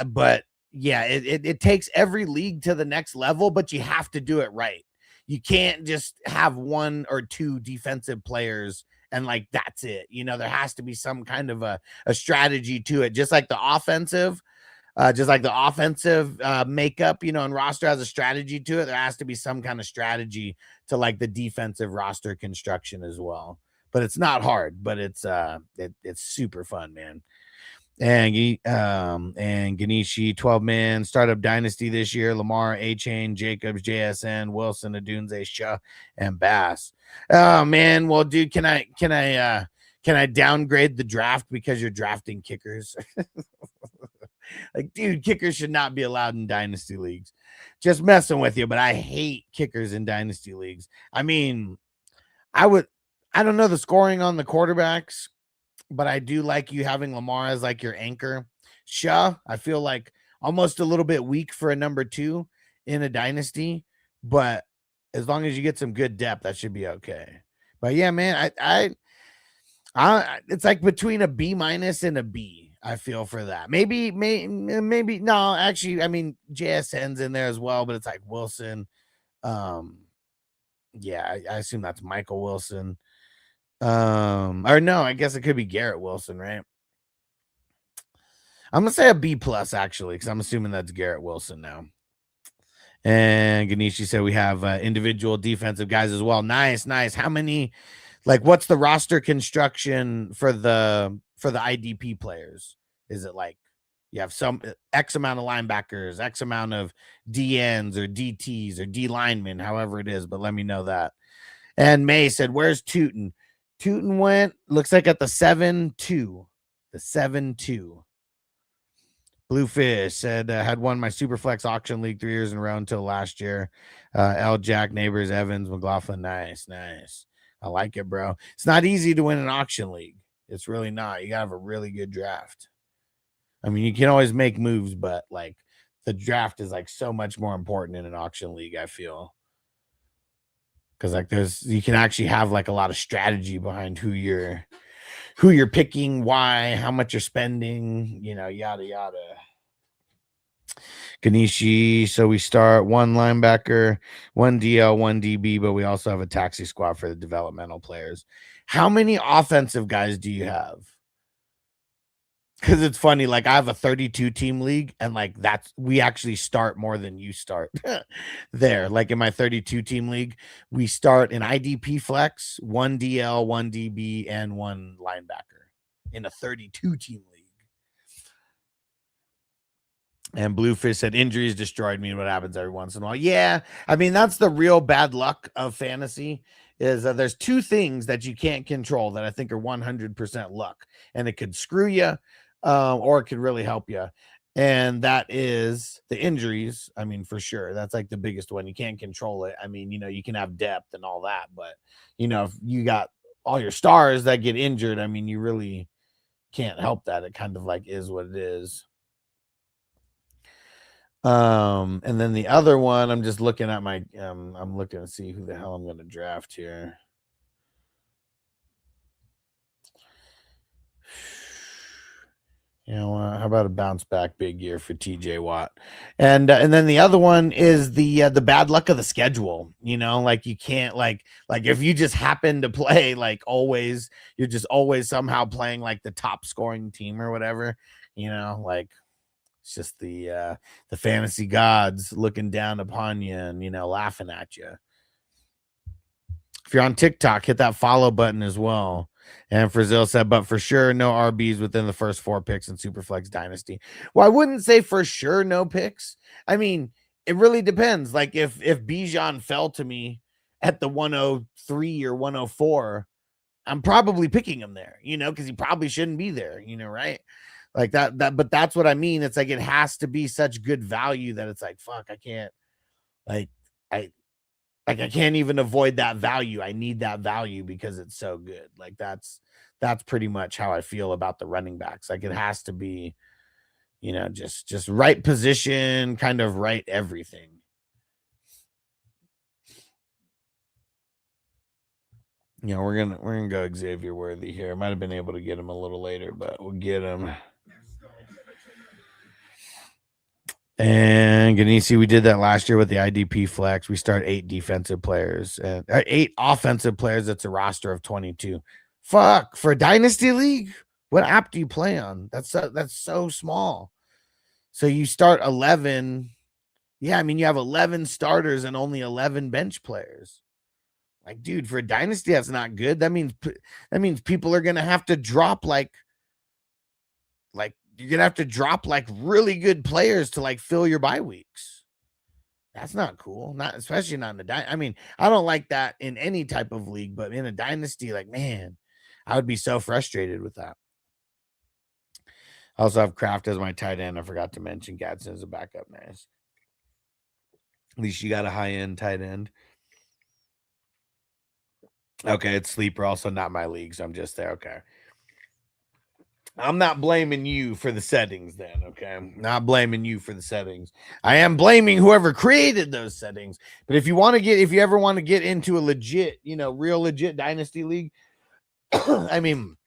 But yeah, it takes every league to the next level, but you have to do it right. You can't just have 1 or 2 defensive players and like that's it. You know, there has to be some kind of a strategy to it, just like the offensive. Makeup, you know, and roster has a strategy to it. There has to be some kind of strategy to like the defensive roster construction as well. But it's not hard, but it's super fun, man. And Ganeshi 12-man startup dynasty this year. Lamar, A-Chain, Jacobs, JSN, Wilson, Adunze, Shah, and Bass. Oh man, well, dude, can I downgrade the draft because you're drafting kickers? Like, dude, kickers should not be allowed in dynasty leagues. Just messing with you, but I hate kickers in dynasty leagues. I mean, I don't know the scoring on the quarterbacks, but I do like you having Lamar as like your anchor. Shah, I feel like almost a little bit weak for a number 2 in a dynasty, but as long as you get some good depth, that should be okay. But yeah, man, I it's like between a B- and a B. I feel for that. Maybe no, actually, I mean JSN's in there as well, but it's like Wilson. Yeah, I assume that's Michael Wilson. Or no, I guess it could be Garrett Wilson, right? I'm gonna say a B+ actually, because I'm assuming that's Garrett Wilson now. And Ganeshi said we have individual defensive guys as well. Nice. How many? Like, what's the roster construction for the IDP players? Is it like you have some X amount of linebackers, X amount of DNs or DTs or D linemen, however it is? But let me know that. And May said, "Where's Tootin?" Tootin went, looks like at the 7-2. The 7-2. Bluefish said, had won my Superflex auction league 3 years in a row until last year. L. Jack, Neighbors, Evans, McLaughlin. Nice. I like it, bro. It's not easy to win an auction league. It's really not. You got to have a really good draft. I mean, you can always make moves, but like the draft is like so much more important in an auction league, I feel. Because like you can actually have like a lot of strategy behind who you're picking, why, how much you're spending, you know, yada yada. Ganeshi, so we start 1 linebacker, 1 DL, 1 DB, but we also have a taxi squad for the developmental players. How many offensive guys do you have? Because it's funny, like I have a 32 team league, and like we actually start more than you start there. Like in my 32 team league, we start in IDP flex, 1 DL, 1 DB, and 1 linebacker in a 32 team league. And Bluefish said injuries destroyed me, and what happens every once in a while. Yeah, I mean that's the real bad luck of fantasy. Is there's 2 things that you can't control that I think are 100% luck, and it could screw you. Or it could really help you. And that is the injuries. I mean, for sure. That's like the biggest one. You can't control it. I mean, you know, you can have depth and all that, but you know, if you got all your stars that get injured, I mean, you really can't help that. It kind of like is what it is. And then the other one, I'm just looking at my I'm looking to see who the hell I'm going to draft here. You know, how about a bounce back big year for TJ Watt? And then the other one is the bad luck of the schedule. You know, like you can't like if you just happen to play like always, you're just always somehow playing like the top scoring team or whatever. You know, like it's just the fantasy gods looking down upon you and, you know, laughing at you. If you're on TikTok, hit that follow button as well. And Frazil said, but for sure, no RBs within the first 4 picks in Superflex Dynasty. Well, I wouldn't say for sure no picks. I mean, it really depends. Like if Bijan fell to me at the 103 or 104, I'm probably picking him there, you know, because he probably shouldn't be there, you know, right? Like that, but that's what I mean. It's like it has to be such good value that it's like, fuck, I can't, I can't even avoid that value. I need that value because it's so good. Like that's pretty much how I feel about the running backs. Like it has to be, you know, just right position, kind of right everything. You know, we're gonna go Xavier Worthy here. Might have been able to get him a little later, but we'll get him. And Ganeshi, we did that last year with the IDP flex. We start 8 defensive players and 8 offensive players. That's a roster of 22. Fuck, for a Dynasty League? What app do you play on? That's so small. So you start 11. Yeah, I mean, you have 11 starters and only 11 bench players. Like, dude, for a Dynasty, that's not good. That means people are gonna have to drop like you're gonna have to drop like really good players to like fill your bye weeks. That's not cool. Not especially not in a I mean, I don't like that in any type of league, but in a Dynasty, like, man, I would be so frustrated with that. I also have Kraft as my tight end. I forgot to mention Gadsden as a backup. Nice. At least you got a high end tight end. Okay, it's sleeper, also not my league, so I'm just there. Okay. I'm not blaming you for the settings then, okay? I'm not blaming you for the settings. I am blaming whoever created those settings. But if you ever want to get into a legit, real legit dynasty league, I mean,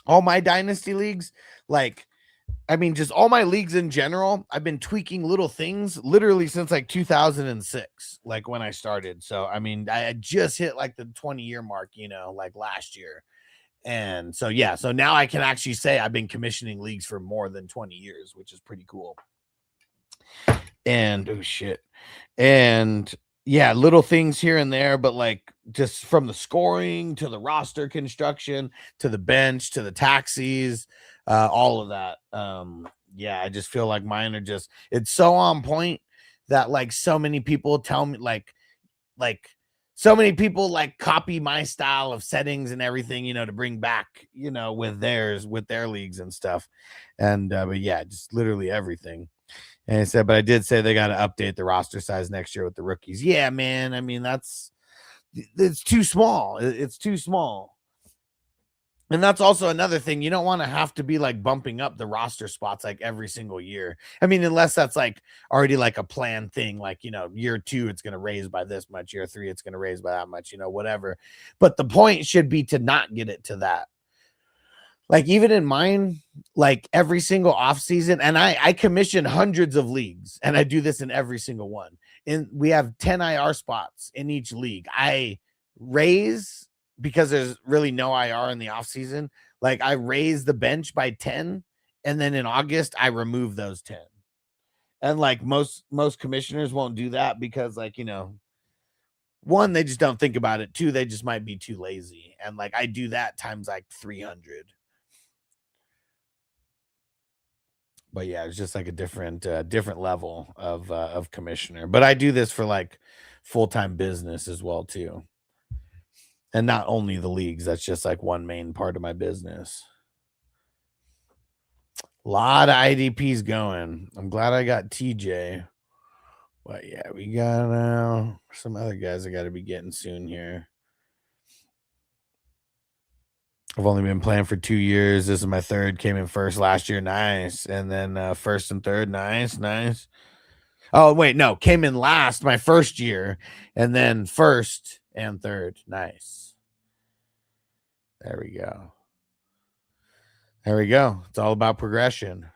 all my dynasty leagues, just all my leagues in general, I've been tweaking little things literally since like 2006, like when I started. So, I mean, I had just hit like the 20-year mark, like last year. And so, yeah, so now I can actually say I've been commissioning leagues for more than 20 years, which is pretty cool. And oh shit. And yeah, little things here and there, but like just from the scoring to the roster construction to the bench to the taxis, all of that. Yeah, I just feel like mine are just it's so on point that like so many people tell me like so many people like copy my style of settings and everything, to bring back, with their leagues and stuff. And but yeah, just literally everything. And I said, but I did say they got to update the roster size next year with the rookies. Yeah, man. I mean, it's too small. It's too small. And that's also another thing. You don't want to have to be like bumping up the roster spots like every single year. I mean, unless that's like already like a planned thing, like, year 2, it's going to raise by this much. Year 3, it's going to raise by that much, whatever. But the point should be to not get it to that. Like even in mine, like every single off season, and I commission hundreds of leagues, and I do this in every single one. And we have 10 IR spots in each league. I raise because there's really no IR in the off season. Like I raise the bench by 10, and then in August I remove those 10. And like most commissioners won't do that because like, one, they just don't think about it. Two, they just might be too lazy. And like I do that times like 300. But yeah, it's just like a different level of commissioner. But I do this for like full-time business as well too. And not only the leagues, that's just like one main part of my business. A lot of IDPs going. I'm glad I got TJ. But yeah, we got some other guys I got to be getting soon here. I've only been playing for 2 years. This is my third. Came in first last year. Nice. And then first and third. Nice. Oh, wait, no. Came in last my first year. And then first and third. Nice. There we go. It's all about progression.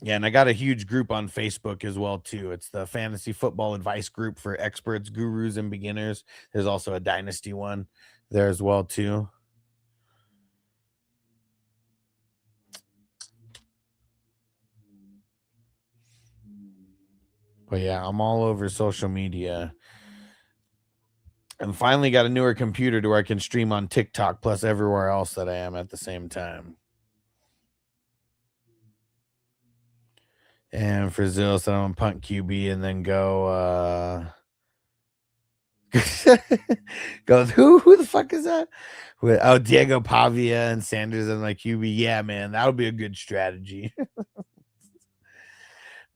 Yeah, and I got a huge group on Facebook as well too. It's the Fantasy Football Advice Group for experts, gurus, and beginners. There's also a Dynasty one there as well too. But yeah, I'm all over social media. And finally got a newer computer to where I can stream on TikTok plus everywhere else that I am at the same time. And for Zill, so I'm punt QB and then go goes, who the fuck is that? Diego Pavia and Sanders and like QB. Yeah, man, that would be a good strategy.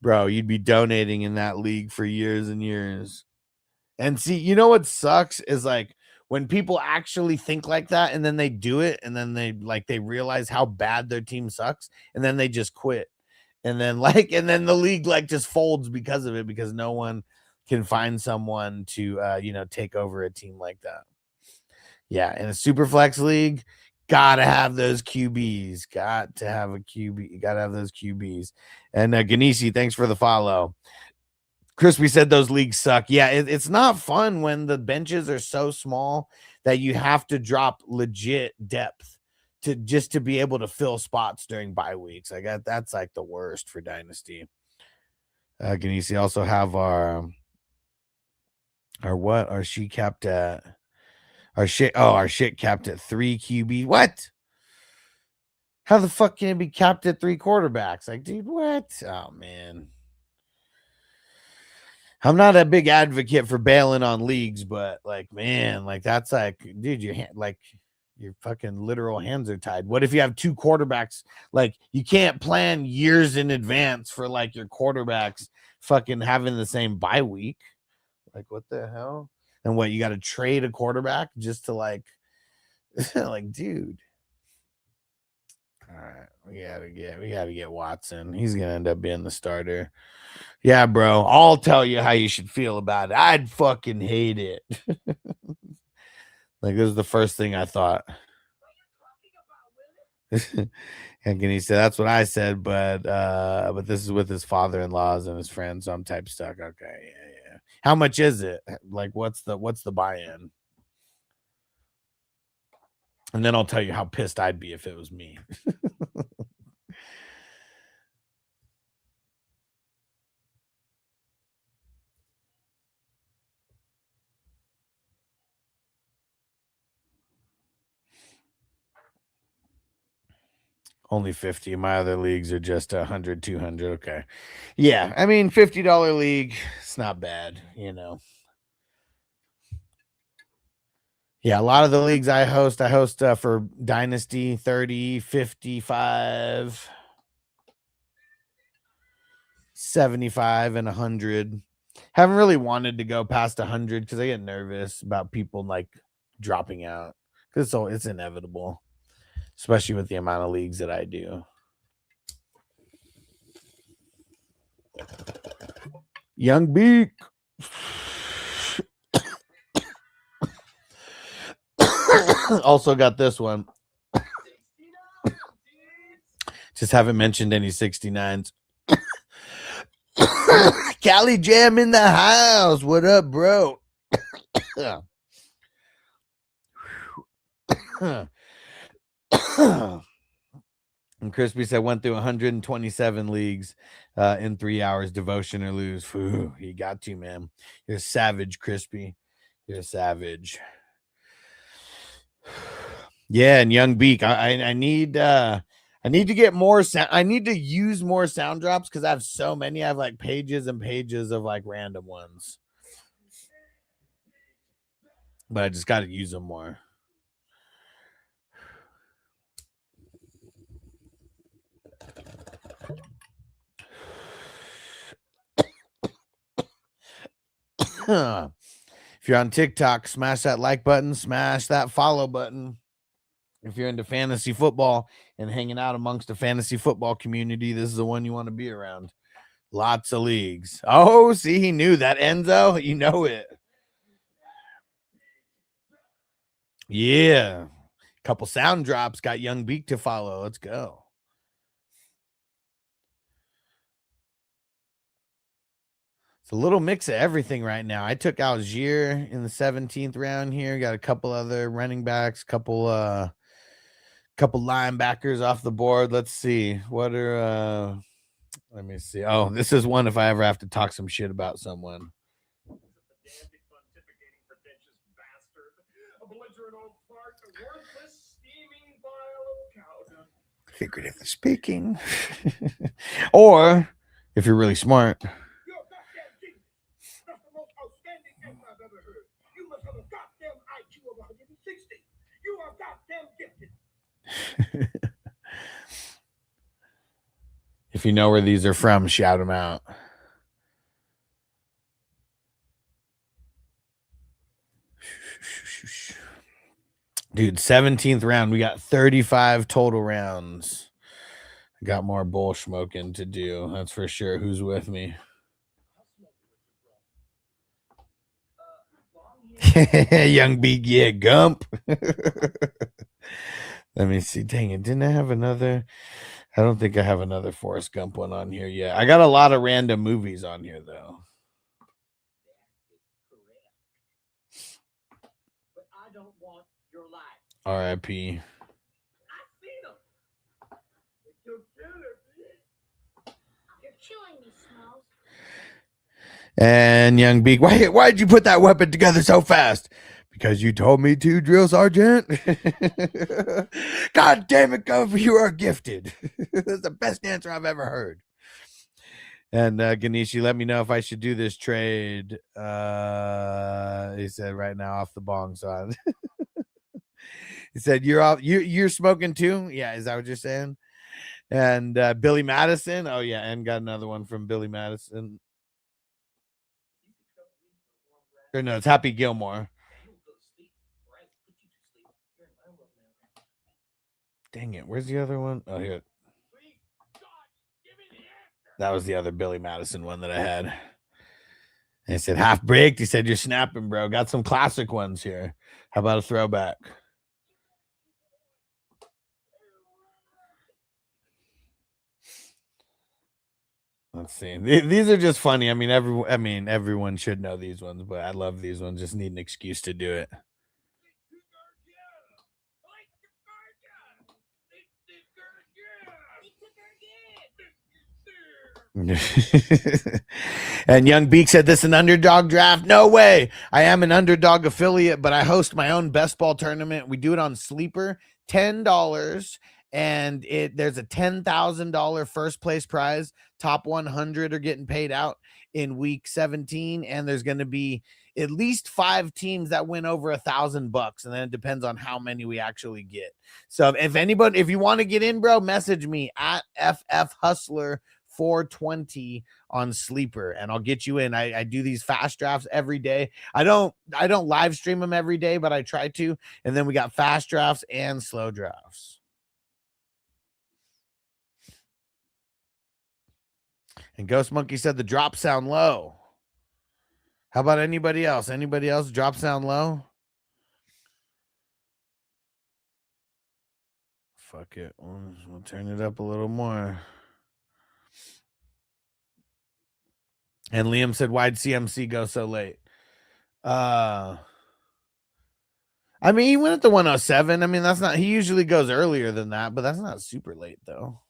Bro, you'd be donating in that league for years and years. And see, you know what sucks is like when people actually think like that and then they do it and then they realize how bad their team sucks and then they just quit. And then the league like just folds because of it, because no one can find someone to take over a team like that. Yeah, in a super flex league, gotta have those QBs. Got to have a QB. Gotta have those QBs. And Ganeshi, thanks for the follow. Crispy said those leagues suck. Yeah, it's not fun when the benches are so small that you have to drop legit depth to be able to fill spots during bye weeks. I got that's like the worst for Dynasty. Can you see also have our what? Our she capped at our shit. Oh, our shit capped at 3 QB. What? How the fuck can it be capped at 3 quarterbacks? Like, dude, what? Oh man. I'm not a big advocate for bailing on leagues, but like, man, like that's like, dude, your hand, like your fucking literal hands are tied. What if you have 2 quarterbacks? Like, you can't plan years in advance for like your quarterbacks fucking having the same bye week. Like, what the hell? And what, you got to trade a quarterback just to like, like, dude. All right, we gotta get Watson. He's gonna end up being the starter. Yeah, bro. I'll tell you how you should feel about it. I'd fucking hate it. Like, this is the first thing I thought. And he said, that's what I said, but this is with his father-in-laws and his friends, so I'm type stuck. Okay, yeah. How much is it? Like, what's the buy-in? And then I'll tell you how pissed I'd be if it was me. Only 50. My other leagues are just 100, 200. Okay. Yeah. I mean, $50 league, it's not bad, you know. Yeah, a lot of the leagues I host for Dynasty 30, 55, 75, and 100. Haven't really wanted to go past 100 because I get nervous about people like dropping out because it's inevitable, especially with the amount of leagues that I do. Young Beak. Also got this one. Just haven't mentioned any 69s. Cali Jam in the house. What up, bro? And Crispy said went through 127 leagues in 3 hours. Devotion or lose. Whew, he got you, man. You're a savage, Crispy. You're a savage. Yeah, and Young Beak. I need to get more sound. I need to use more sound drops because I have so many. I have like pages and pages of like random ones. But I just got to use them more. If you're on TikTok, smash that like button, smash that follow button. If you're into fantasy football and hanging out amongst the fantasy football community, this is the one you want to be around. Lots of leagues. Oh, see, he knew that, Enzo. You know it. Yeah. Couple sound drops. Got Young Beak to follow. Let's go. It's a little mix of everything right now. I took Algier in the 17th round here. Got a couple other running backs, couple linebackers off the board. Let's see. What are let me see. Oh, this is one if I ever have to talk some shit about someone. Figuratively speaking. Or if you're really smart. If you know where these are from, shout them out. Dude, 17th round. We got 35 total rounds. Got more bull smoking to do. That's for sure. Who's with me? Young Beak, yeah, Gump. Let me see. Dang it. Didn't I have another? I don't think I have another Forrest Gump one on here yet. I got a lot of random movies on here, though. R.I.P. And Young Beak, why'd you put that weapon together so fast? Because you told me to, Drill Sergeant. God damn it, Gov, you are gifted. That's the best answer I've ever heard. And Ganeshi, let me know if I should do this trade. He said right now off the bong side. He said you're off. You're smoking too. Yeah, is that what you're saying? And Billy Madison. Oh yeah, and got another one from Billy Madison. Or no, it's Happy Gilmore. Dang it, where's the other one? Oh, here. That was the other Billy Madison one that I had. And he said half baked. He said you're snapping, bro. Got some classic ones here. How about a throwback? Let's see. These are just funny. I mean, everyone should know these ones, but I love these ones. Just need an excuse to do it. And Young Beak said, this an underdog draft? No way. I am an underdog affiliate, but I host my own best ball tournament. We do it on Sleeper, $10. And there's a $10,000 first place prize. Top 100 are getting paid out in week 17. And there's going to be at least 5 teams that win over $1,000. And then it depends on how many we actually get. So if you want to get in, bro, message me at FF Hustler 420 on Sleeper, and I'll get you in. I do these fast drafts every day. I don't live stream them every day, but I try to. And then we got fast drafts and slow drafts. And Ghost Monkey said the drops sound low. How about anybody else? Anybody else drop sound low? Fuck it. We'll turn it up a little more. And Liam said, why'd CMC go so late? I mean, he went at the 107. I mean, that's not, he usually goes earlier than that, but that's not super late though.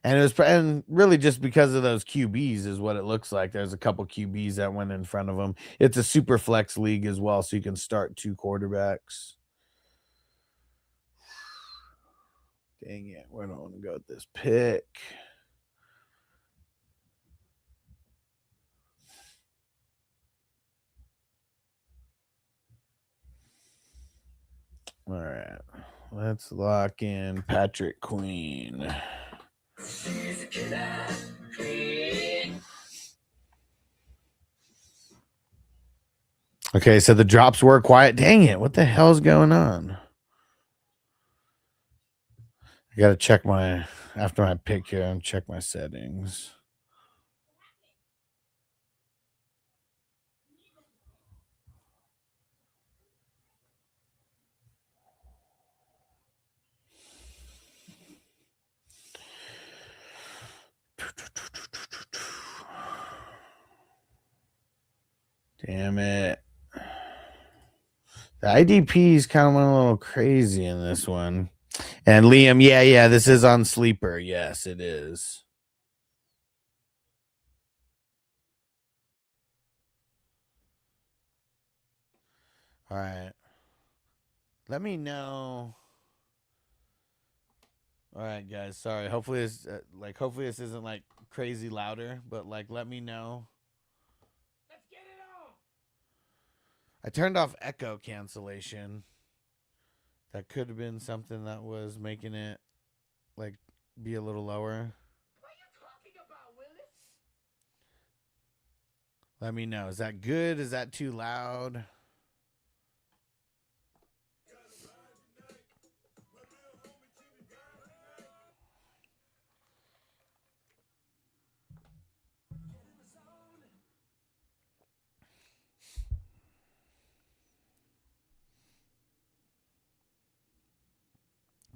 And it was, and really just because of those QBs is what it looks like. There's a couple QBs that went in front of him. It's a super flex league as well, so you can start 2 quarterbacks. Dang it, where do I want to go with this pick? All right, let's lock in Patrick Queen. Okay, so the drops were quiet. Dang it, what the hell's going on? I gotta check after my pick here and check my settings. Damn it. The IDPs kind of went a little crazy in this one. And Liam, yeah, this is on Sleeper. Yes, it is. All right. Let me know. All right, guys. Sorry. Hopefully this hopefully this isn't like crazy louder, but like let me know. Let's get it on. I turned off echo cancellation. That could have been something that was making it like be a little lower. What are you talking about, Willis? Let me know. Is that good? Is that too loud?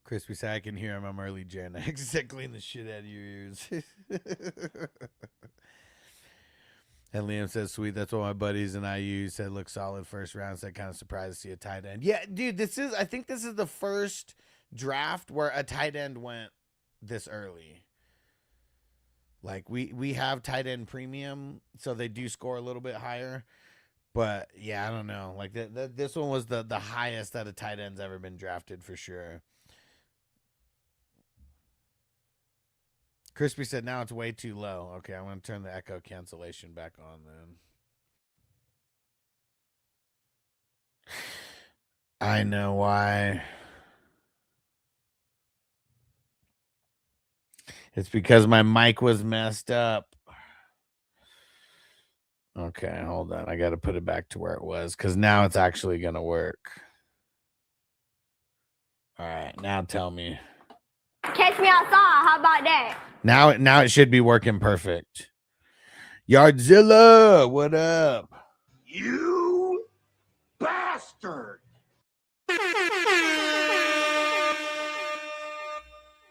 Crispy said, I can hear him. I'm early Gen X. Clean the shit out of your ears. And Liam says, sweet, that's what my buddies and I use. Said look solid first round. Said kind of surprised to see a tight end. Yeah, dude, I think this is the first draft where a tight end went this early. Like we have tight end premium, so they do score a little bit higher. But yeah, I don't know. Like this one was the highest that a tight end's ever been drafted for sure. Crispy said now it's way too low. Okay, I'm going to turn the echo cancellation back on then. I know why. It's because my mic was messed up. Okay, hold on. I got to put it back to where it was because now it's actually going to work. All right, now tell me. Catch me outside. How about that? Now it should be working perfect. Yardzilla, what up? You bastard!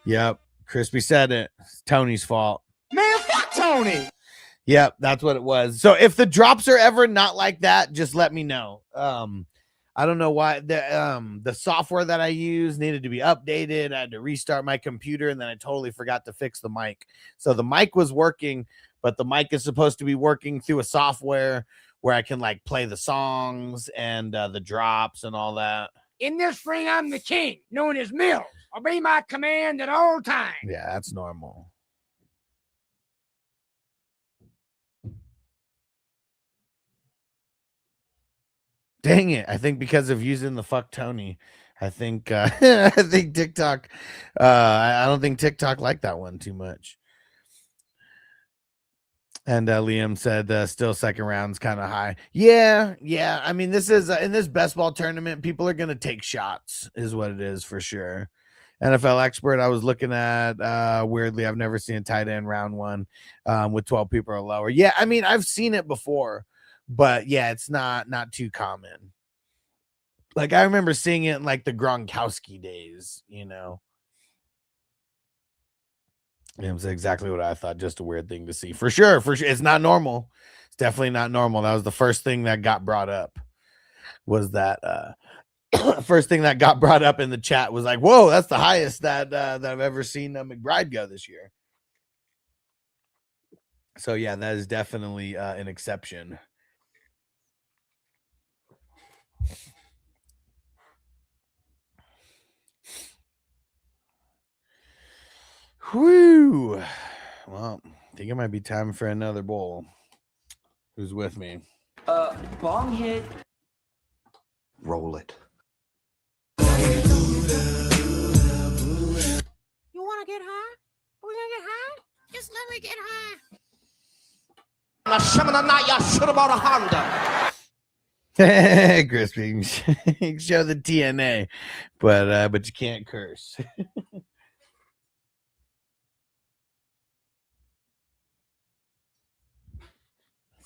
Yep, Crispy said it. It's Tony's fault. Man, fuck Tony! Yep, that's what it was. So if the drops are ever not like that, just let me know. I don't know why the software that I use needed to be updated. I had to restart my computer, and then I totally forgot to fix the mic. So the mic was working, but the mic is supposed to be working through a software where I can like play the songs and the drops and all that. In this ring, I'm the king, known as Mills. Obey my command at all times. Yeah, that's normal. Dang it. I think because of using the fuck Tony, I think I think TikTok I don't think TikTok liked that one too much. And Liam said still second round's kind of high. Yeah. I mean, this is in this best ball tournament, people are going to take shots is what it is for sure. NFL expert I was looking at weirdly, I've never seen a tight end round one with 12 people or lower. Yeah, I mean, I've seen it before. But yeah, it's not too common. Like I remember seeing it in like the Gronkowski days, you know. It was exactly what I thought. Just a weird thing to see. For sure. It's not normal. It's definitely not normal. That was the first thing that got brought up. Was that first thing that got brought up in the chat was like, whoa, that's the highest that I've ever seen McBride go this year. So yeah, that is definitely an exception. Whew. Well, I think it might be time for another bowl. Who's with me? Bong hit. Roll it. You wanna get high? We gonna get high? Just let me get high. I should have bought a Honda. Crispy, show the TNA, but you can't curse.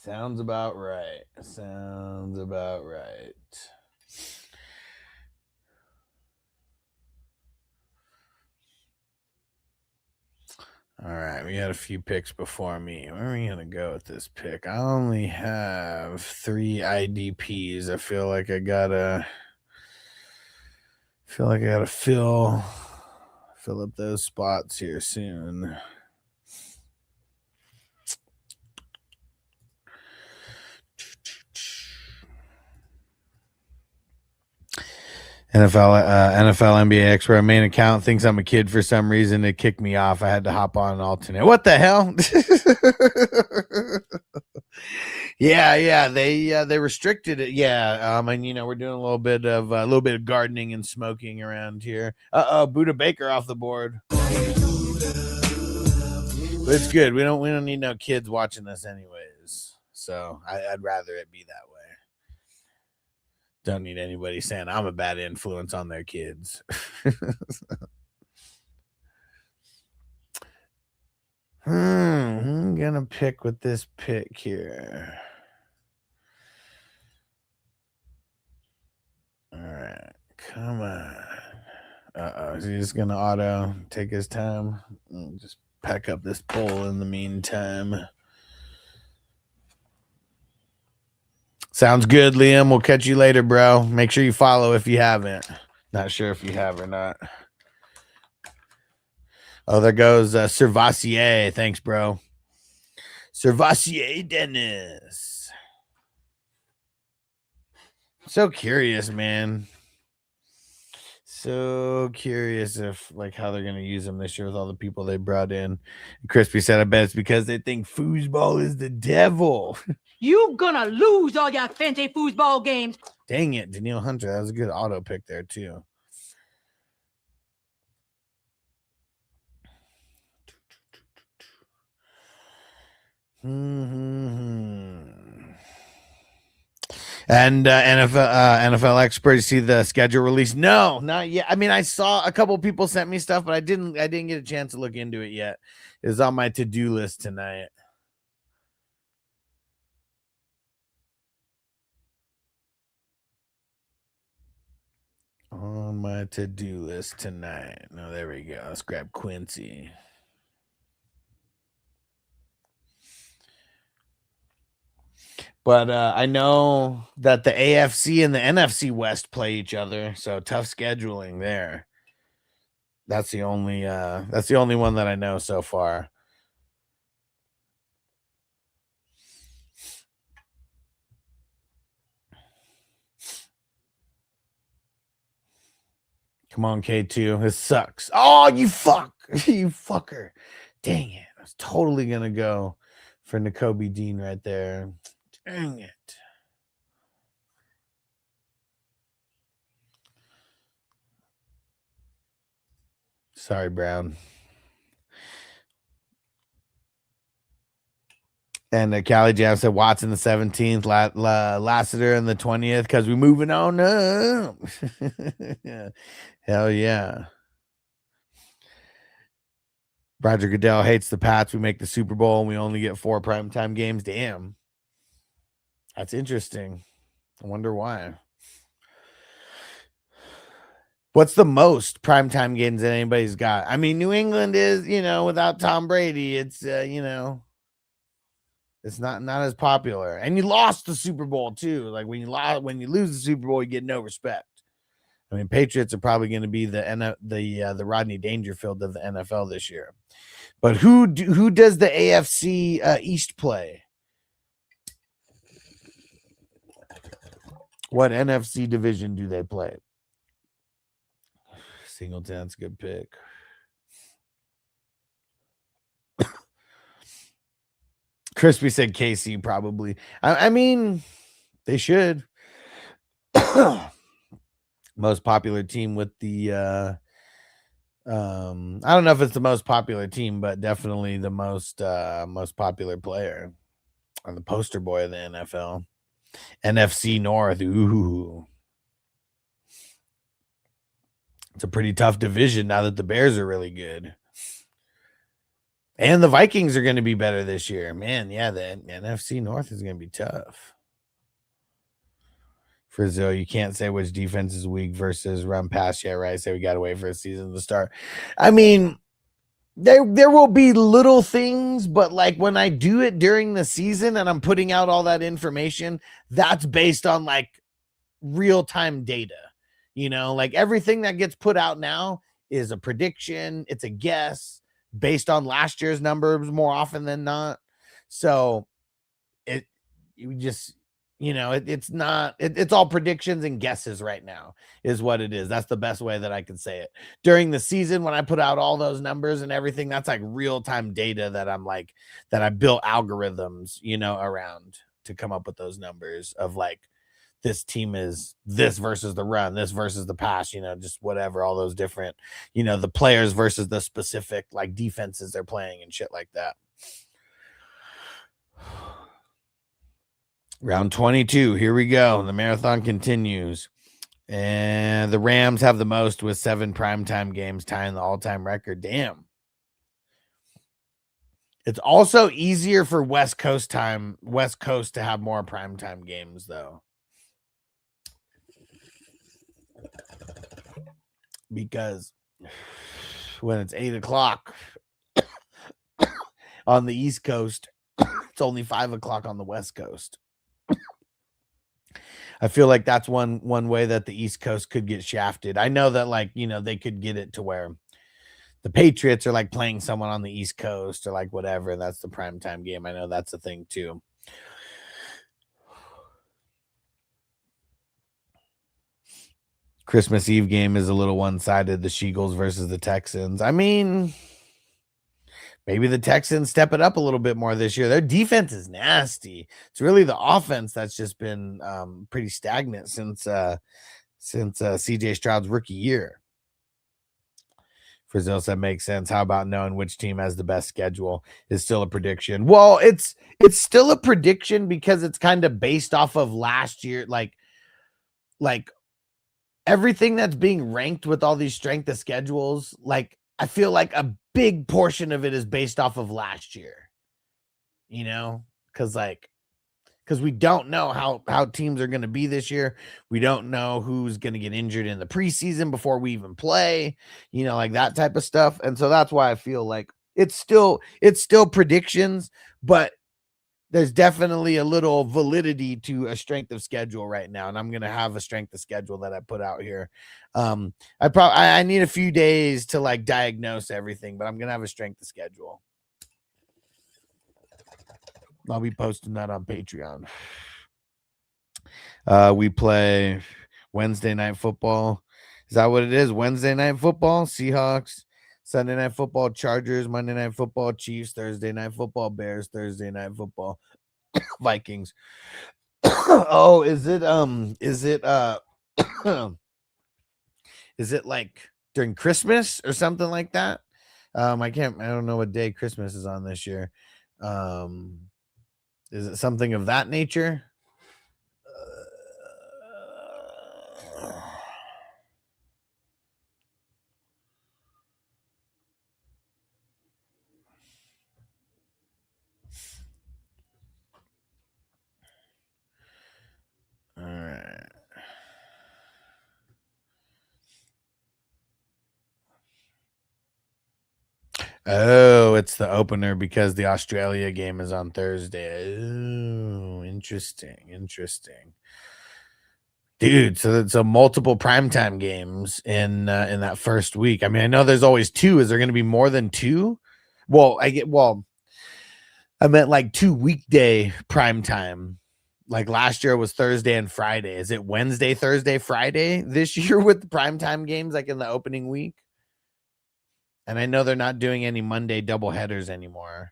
Sounds about right. All right, we had a few picks before me. Where are we gonna go with this pick? I only have 3 IDPs. I feel like I gotta fill up those spots here soon. NFL NBA expert main account thinks I'm a kid for some reason. It kicked me off. I had to hop on an alternate. What the hell? yeah. They restricted it. Yeah. And we're doing a little bit of gardening and smoking around here. Buddha Baker off the board. But it's good. We don't need no kids watching this anyways. So I'd rather it be that way. Don't need anybody saying I'm a bad influence on their kids. I'm gonna pick with this pick here. All right, come on. Is he just gonna auto take his time? Just pack up this bowl in the meantime. Sounds good, Liam. We'll catch you later, bro. Make sure you follow if you haven't. Not sure if you have or not. Oh, there goes Servassier. Thanks, bro. Servassier Dennis. So curious, man. So curious if like how they're gonna use him this year with all the people they brought in. Crispy said, I bet it's because they think foosball is the devil. You gonna lose all your fancy foosball games. Dang it, Daniil Hunter. That was a good auto pick there, too. And NFL expert, you see the schedule release? No, not yet. I mean, I saw a couple people sent me stuff, but I didn't get a chance to look into it yet. It's on my to-do list tonight. On my to-do list tonight. No, there we go. Let's grab Quincy. But I know that the AFC and the NFC West play each other, so tough scheduling there. That's the only one that I know so far. Come on, K2. This sucks. Oh, you fuck. You fucker. Dang it. I was totally going to go for Nakobe Dean right there. Dang it. Sorry, Brown. And Callie Jam said Watson the 17th, Lassiter in the 20th, because we're moving on up. Hell yeah. Roger Goodell hates the Pats. We make the Super Bowl and we only get 4 primetime games. Damn. That's interesting. I wonder why. What's the most primetime games that anybody's got? I mean, New England is, without Tom Brady, it's, it's not as popular. And you lost the Super Bowl too. Like when you lose the Super Bowl, you get no respect. I mean, Patriots are probably going to be the Rodney Dangerfield of the NFL this year. But who does the AFC East play? What NFC division do they play? Singleton's a good pick. Crispy said KC probably. I mean, they should. Most popular team with the I don't know if it's the most popular team, but definitely the most popular player or the poster boy of the NFL. NFC North. Ooh. It's a pretty tough division now that the Bears are really good. And the Vikings are going to be better this year. Man, yeah, the NFC North is going to be tough. Frizzo, you can't say which defense is weak versus run pass yet, right? So we got to wait for a season to start. I mean, there will be little things, but like when I do it during the season and I'm putting out all that information, that's based on like real-time data. Like everything that gets put out now is a prediction. It's a guess based on last year's numbers more often than not. So it's all predictions and guesses right now is what it is. That's the best way that I can say it. During the season, when I put out all those numbers and everything, that's like real-time data that I built algorithms, around to come up with those numbers of like, this team is this versus the run, this versus the pass, just whatever, all those different, the players versus the specific like defenses they're playing and shit like that. Round 22. Here we go. The marathon continues. And the Rams have the most with 7 primetime games, tying the all-time record. Damn. It's also easier for West Coast to have more primetime games, though. Because when it's 8 o'clock on the East Coast, it's only 5 o'clock on the West Coast. I feel like that's one way that the East Coast could get shafted. I know that, like, you know, they could get it to where the Patriots are like playing someone on the East Coast or like whatever. That's the primetime game. I know that's a thing too. Christmas Eve game is a little one-sided. The Sheagles versus the Texans. I mean, maybe the Texans step it up a little bit more this year. Their defense is nasty. It's really the offense that's just been pretty stagnant since CJ Stroud's rookie year. Frizzell said makes sense. How about knowing which team has the best schedule is still a prediction? Well, it's still a prediction because it's kind of based off of last year, like everything that's being ranked with all these strength of schedules. Like, I feel like a big portion of it is based off of last year, you know, because we don't know how teams are going to be this year. We don't know who's going to get injured in the preseason before we even play, you know, like that type of stuff. And so that's why I feel like it's still predictions, but there's definitely a little validity to a strength of schedule right now. And I'm going to have a strength of schedule that I put out here. I need a few days to like diagnose everything, but I'm going to have a strength of schedule. I'll be posting that on Patreon. We play Wednesday night football. Is that what it is? Wednesday night football, Seahawks. Sunday night football, Chargers. Monday night football, Chiefs. Thursday night football, Bears. Thursday night football, Vikings. Oh, is it like during Christmas or something like that? I don't know what day Christmas is on this year. Is it something of that nature? All right. Oh, it's the opener because the Australia game is on Thursday. Oh, interesting. Dude, so multiple primetime games in that first week. I mean, I know there's always two. Is there going to be more than two? Well, I meant like 2 weekday primetime. Like last year was Thursday and Friday. Is it Wednesday, Thursday, Friday this year with the primetime games like in the opening week? And I know they're not doing any Monday double headers anymore.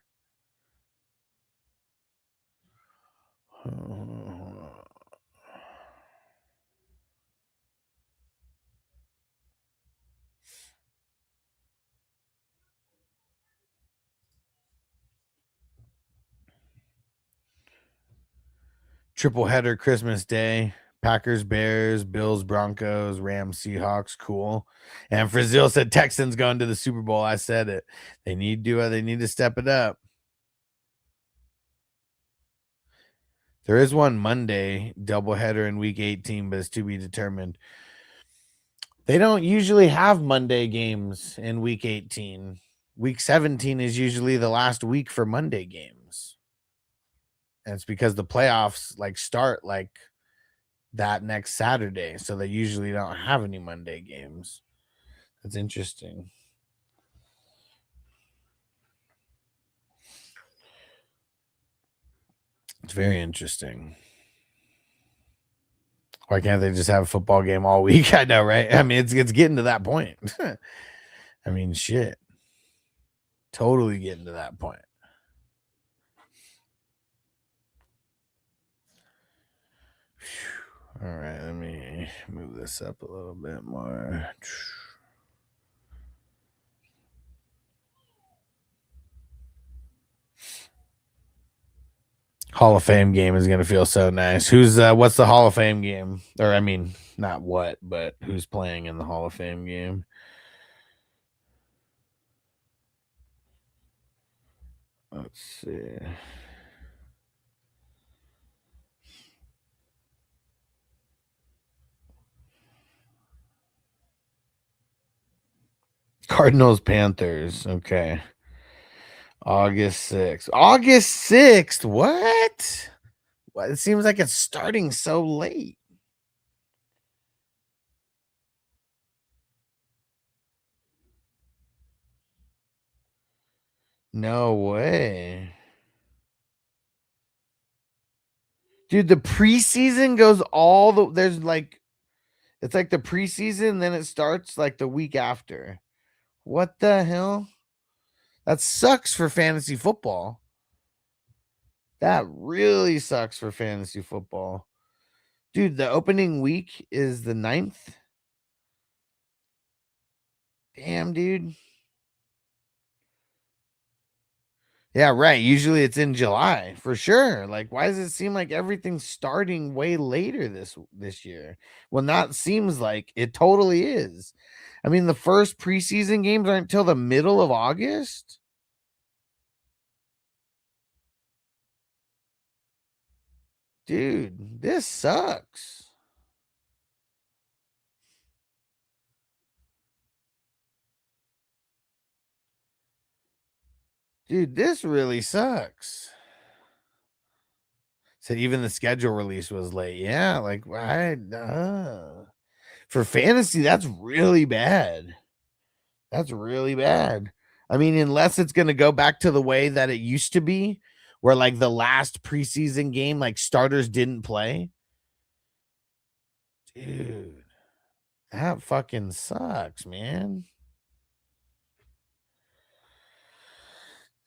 Triple header Christmas Day. Packers, Bears, Bills, Broncos, Rams, Seahawks. Cool. And Frizzell said Texans going to the Super Bowl. I said it. They need to step it up. There is one Monday doubleheader in week 18, but it's to be determined. They don't usually have Monday games in week 18. Week 17 is usually the last week for Monday games. And it's because the playoffs like start like that next Saturday. So they usually don't have any Monday games. That's interesting. It's very interesting. Why can't they just have a football game all week? I know, right? I mean, it's getting to that point. I mean, shit. Totally getting to that point. All right, let me move this up a little bit more. Hall of Fame game is going to feel so nice. What's the Hall of Fame game? Or, I mean, not what, but who's playing in the Hall of Fame game? Let's see. Cardinals, Panthers. Okay. August 6th. August 6th. What? It seems like it's starting so late. No way. Dude, the preseason goes there's like, it's like the preseason, then it starts like the week after. What the hell? That sucks for fantasy football. That really sucks for fantasy football. Dude, the opening week is the 9th. Damn, dude. Yeah, right. Usually it's in July for sure. Like, why does it seem like everything's starting way later this year? Well, not seems like it totally is. I mean, the first preseason games aren't until the middle of August. Dude, this sucks. Dude, this really sucks. So even the schedule release was late. Yeah, like for fantasy, that's really bad. That's really bad. I mean, unless it's going to go back to the way that it used to be, where like the last preseason game, like starters didn't play. Dude, that fucking sucks, man.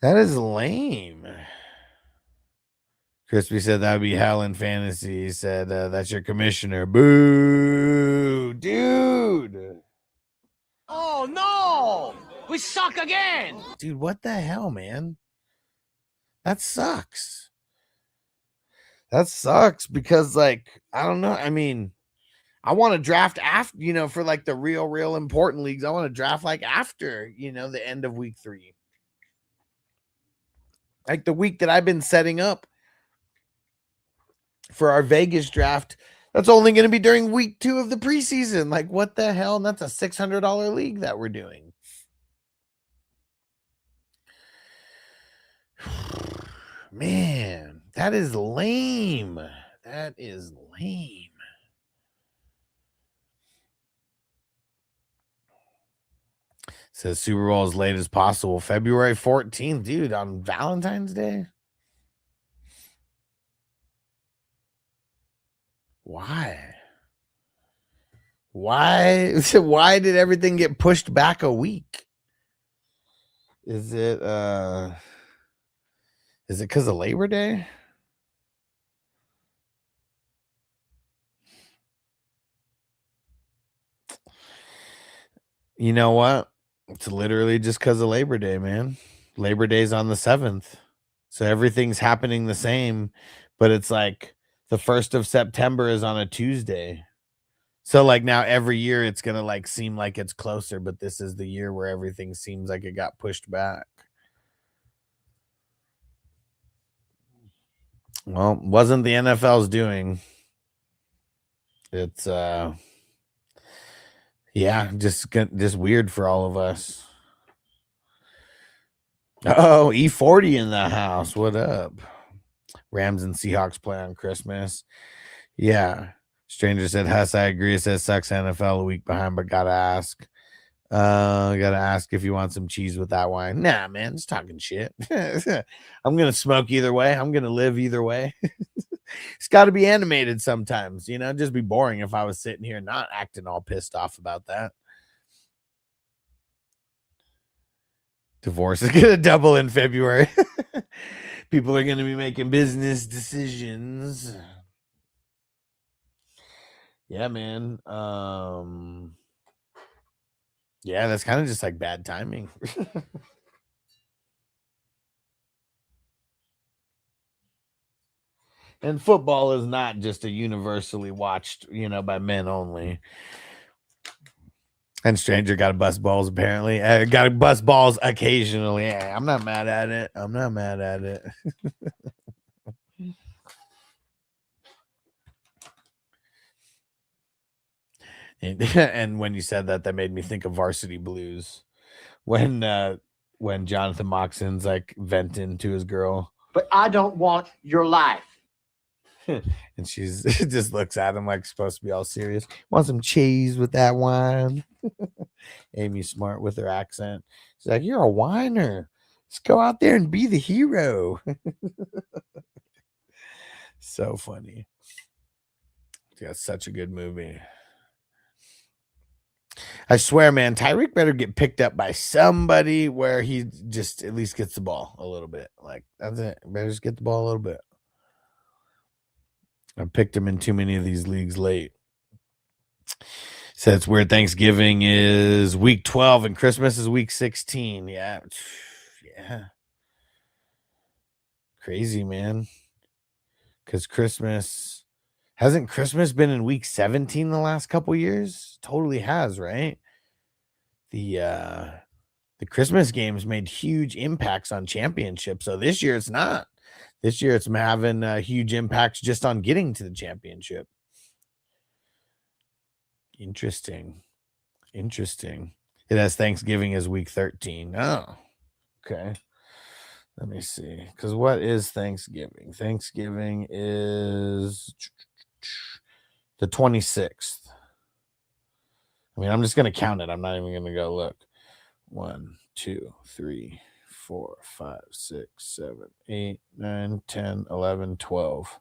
That is lame. Crispy said that would be hell in fantasy. He said, that's your commissioner. Boo, dude. Oh no! We suck again! Dude, what the hell, man? That sucks. That sucks because, like, I don't know. I mean, I want to draft after, for like the real important leagues. I want to draft like after, the end of week 3. Like the week that I've been setting up for our Vegas draft, that's only going to be during week 2 of the preseason. Like, what the hell? And that's a $600 league that we're doing. Man, that is lame. That is lame. Says Super Bowl as late as possible. February 14th, dude, on Valentine's Day. Why? Why did everything get pushed back a week? Is it because of Labor Day? You know what? It's literally just because of Labor Day, man. Labor Day's on the 7th. So everything's happening the same, but it's like the 1st of September is on a Tuesday. So like now every year it's going to like seem like it's closer, but this is the year where everything seems like it got pushed back. Well, wasn't the NFL's doing. It's just weird for all of us. Oh, E40 in the house. What up? Rams and Seahawks play on Christmas. Yeah. Stranger said, Huss, I agree. It says sucks NFL a week behind, but gotta ask. Gotta ask if you want some cheese with that wine. Nah, man, just talking shit. I'm gonna smoke either way. I'm gonna live either way. It's got to be animated sometimes, It'd just be boring if I was sitting here not acting all pissed off about that. Divorce is gonna double in February. People are gonna be making business decisions. Yeah, man. Yeah, that's kind of just like bad timing. And football is not just a universally watched, by men only. And Stranger got to bust balls, apparently. Got to bust balls occasionally. Yeah, I'm not mad at it. I'm not mad at it. And when you said that made me think of Varsity Blues. When Jonathan Moxon's like venting to his girl. But I don't want your life. And she's just looks at him like supposed to be all serious. Want some cheese with that wine? Amy's smart with her accent. She's like, you're a whiner. Just go out there and be the hero. So funny. Yeah, such a good movie. I swear, man, Tyreek better get picked up by somebody where he just at least gets the ball a little bit. Like, that's it. Better just get the ball a little bit. I picked him in too many of these leagues late. So it's weird. Thanksgiving is week 12 and Christmas is week 16. Yeah. Yeah. Crazy, man. Because hasn't Christmas been in week 17 the last couple years? Totally has, right? The Christmas games made huge impacts on championships. So this year it's not. This year it's having huge impacts just on getting to the championship. Interesting. It has Thanksgiving as week 13. Oh, okay. Let me see. Because what is Thanksgiving? Thanksgiving is the 26th. I mean, I'm just going to count it. I'm not even going to go look. 1, 2, 3, 4, 5, 6, 7, 8, 9, 10, 11, 12.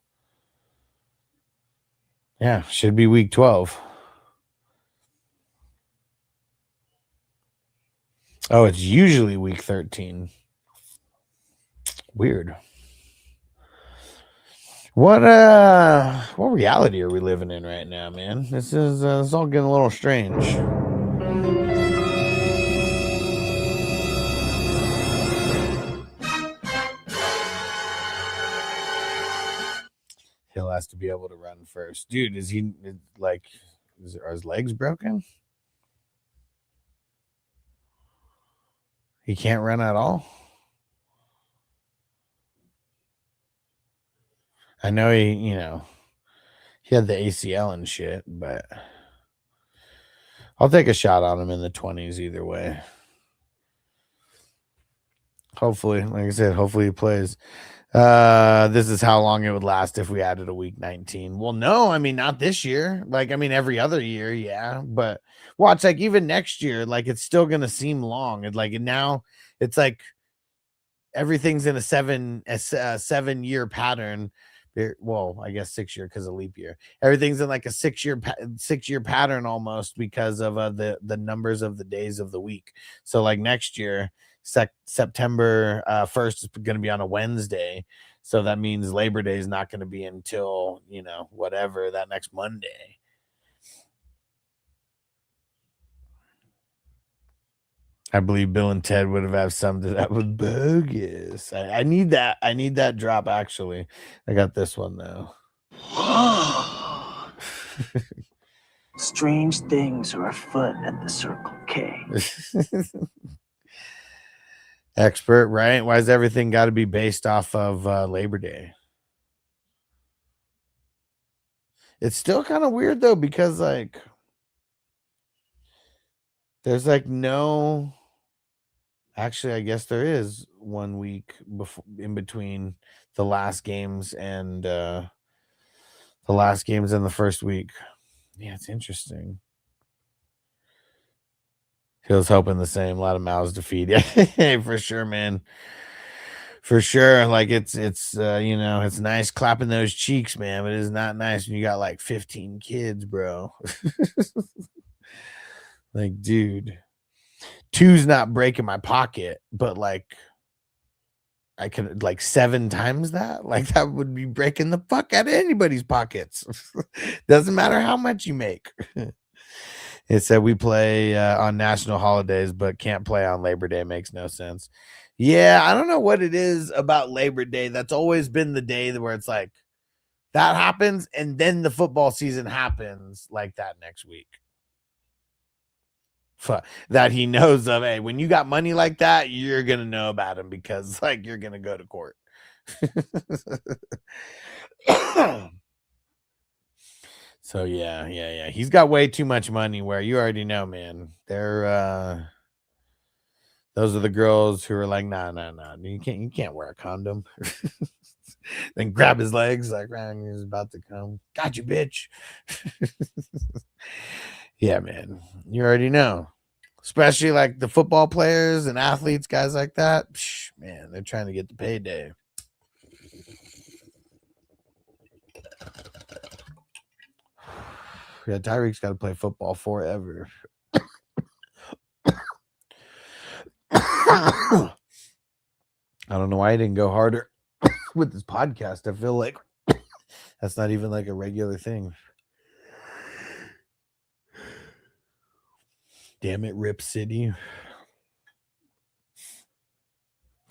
Yeah, should be week 12. Oh, it's usually week 13. Weird. What reality are we living in right now, man? This is it's all getting a little strange. Hill has to be able to run first. Dude, are his legs broken? He can't run at all? I know he had the ACL and shit, but I'll take a shot on him in the 20s either way. Hopefully, like I said, hopefully he plays. This is how long it would last if we added a week 19. Well, no, I mean, not this year. Like, I mean, every other year, yeah. But watch, like, even next year, like, it's still gonna seem long. Now it's like everything's in a 7-year pattern. Well, I guess 6 year because of leap year. Everything's in like a 6-year pattern almost because of the numbers of the days of the week. So like next year, September 1st is going to be on a Wednesday. So that means Labor Day is not going to be until, whatever, that next Monday. I believe Bill and Ted would have had something that was bogus. I need that. I need that drop, actually. I got this one, though. Strange things are afoot at the Circle K. Expert, right? Why does everything got to be based off of Labor Day? It's still kind of weird, though, because, like, there's, like, no... Actually, I guess there is 1 week in between the last games and the first week. Yeah, it's interesting. He was hoping the same. A lot of mouths to feed. Yeah, for sure, man. For sure. Like it's it's nice clapping those cheeks, man, but it's not nice when you got like 15 kids, bro. Like, dude. 2's not breaking my pocket, but like I could like 7 times that. Like that would be breaking the fuck out of anybody's pockets. Doesn't matter how much you make. It said we play on national holidays, but can't play on Labor Day. Makes no sense. Yeah, I don't know what it is about Labor Day. That's always been the day where it's like that happens, and then the football season happens like that next week. That he knows of. Hey, when you got money like that, you're gonna know about him because like you're gonna go to court. So yeah. He's got way too much money where you already know, man. They're those are the girls who are like, nah. You can't wear a condom. Then grab his legs like he's about to come. Got you, bitch. Yeah, man. You already know. especially like the football players and athletes, guys like that. Psh, man, they're trying to get the payday. Yeah, Tyreek's got to play football forever. I don't know why I didn't go harder with this podcast. I feel like that's not even like a regular thing. Damn it, Rip City.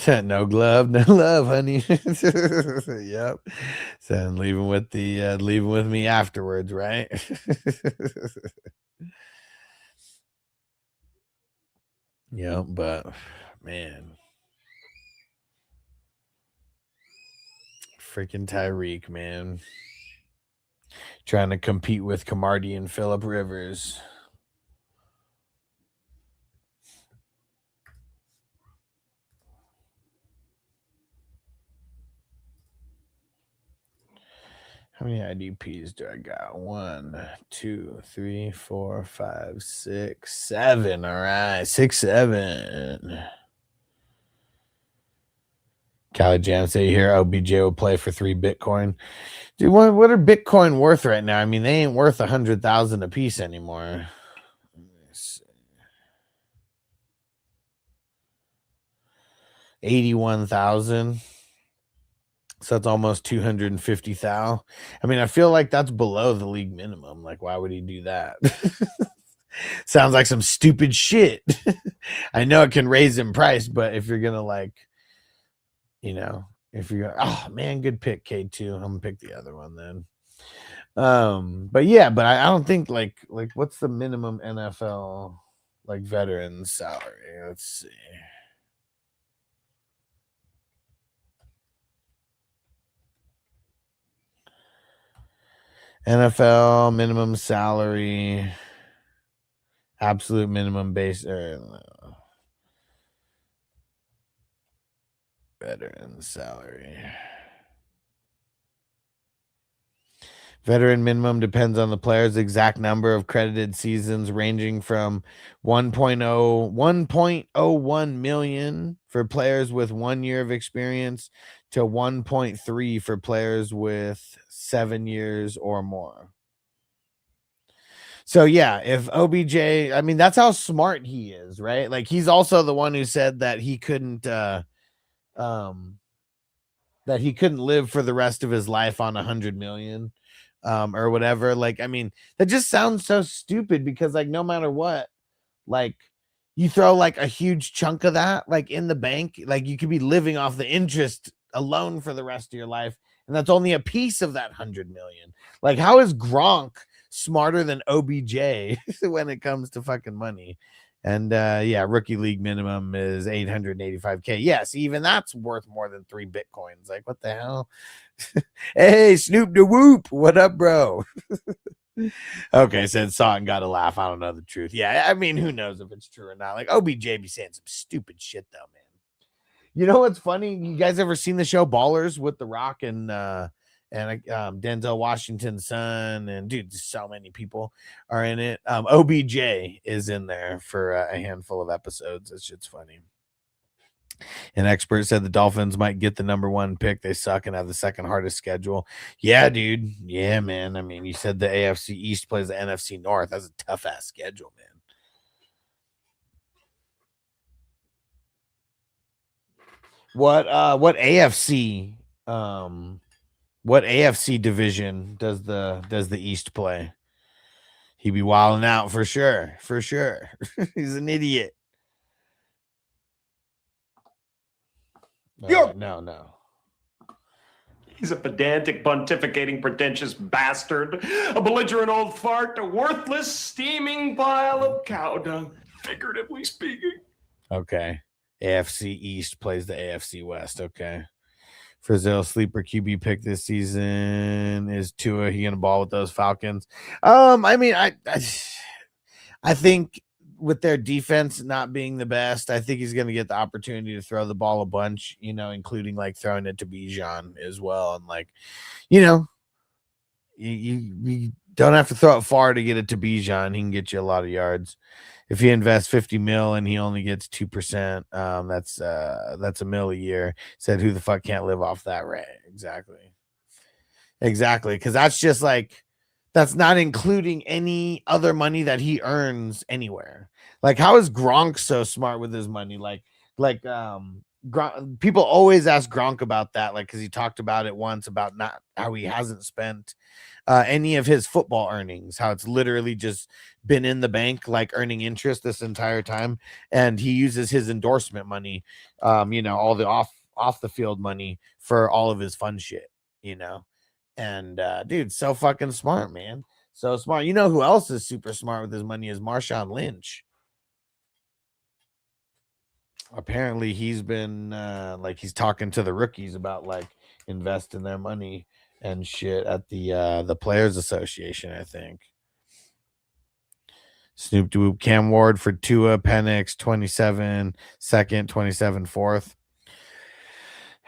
No glove, no love, honey. Yep. So leaving with me afterwards, right? Yeah, but man. Freaking Tyreek, man. Trying to compete with Camardi and Phillip Rivers. How many IDPs do I got? 1, 2, 3, 4, 5, 6, 7. All right. 6, 7. Cali Jam say here OBJ will play for 3 Bitcoin. Dude, what are Bitcoin worth right now? I mean, they ain't worth 100,000 a piece anymore. 81,000. So that's almost 250,000. I mean, I feel like that's below the league minimum. Like, why would he do that? Sounds like some stupid shit. I know it can raise in price, but if you're gonna like, you know, if you're oh man, good pick, K2. I'm gonna pick the other one then. But yeah, but I don't think like what's the minimum NFL like veteran salary? Let's see. NFL minimum salary, absolute minimum base veteran salary. Veteran minimum depends on the player's exact number of credited seasons, ranging from 1.01 million for players with 1 year of experience to 1.3 for players with 7 years or more. So yeah, if OBJ, I mean, that's how smart he is, right? Like he's also the one who said that he couldn't live for the rest of his life on 100 million. Or whatever. Like, I mean, that just sounds so stupid because like no matter what, like you throw like a huge chunk of that like in the bank, like you could be living off the interest alone for the rest of your life, and that's only a piece of that 100 million. Like, how is Gronk smarter than OBJ when it comes to fucking money? And yeah, rookie league minimum is 885K. Yes, even that's worth more than 3 Bitcoins. Like, what the hell? Hey, Snoop the Whoop. What up, bro? Okay, said saw it and got a laugh. I don't know the truth. Yeah, I mean, who knows if it's true or not? Like, OBJ be saying some stupid shit, though, man. You know what's funny? You guys ever seen the show Ballers with The Rock and Denzel Washington's son? And dude, so many people are in it. OBJ is in there for a handful of episodes. That shit's funny. An expert said the Dolphins might get the number 1 pick. They suck and have the second hardest schedule. Yeah, dude. Yeah, man. I mean, you said the AFC East plays the NFC North. That's a tough ass schedule, man. What AFC division does the East play? He be wilding out for sure. For sure. He's an idiot. No. He's a pedantic, pontificating, pretentious bastard, a belligerent old fart, a worthless, steaming pile of cow dung, figuratively speaking. Okay. AFC East plays the AFC West. Okay. Frizzell sleeper QB pick this season is Tua. He gonna ball with those Falcons. I mean, I think with their defense not being the best, I think he's gonna get the opportunity to throw the ball a bunch, you know, including like throwing it to Bijan as well. And like, you know, you Don't have to throw it far to get it to Bijan. He can get you a lot of yards. If he invests 50 mil and he only gets 2%, that's $1 million a year. Said who the fuck can't live off that, right? Exactly. Because that's just like, that's not including any other money that he earns anywhere. Like, how is Gronk so smart with his money? People always ask Gronk about that, like, because he talked about it once about not how he hasn't spent any of his football earnings, how it's literally just been in the bank, like earning interest this entire time, and he uses his endorsement money, all the off the field money for all of his fun shit, and dude, so fucking smart, man. So smart. You know who else is super smart with his money is Marshawn Lynch. Apparently he's been he's talking to the rookies about like investing their money and shit at the Players Association, I think. Snoop Dogg, Cam Ward for Tua, Penix 27 second, 27 fourth.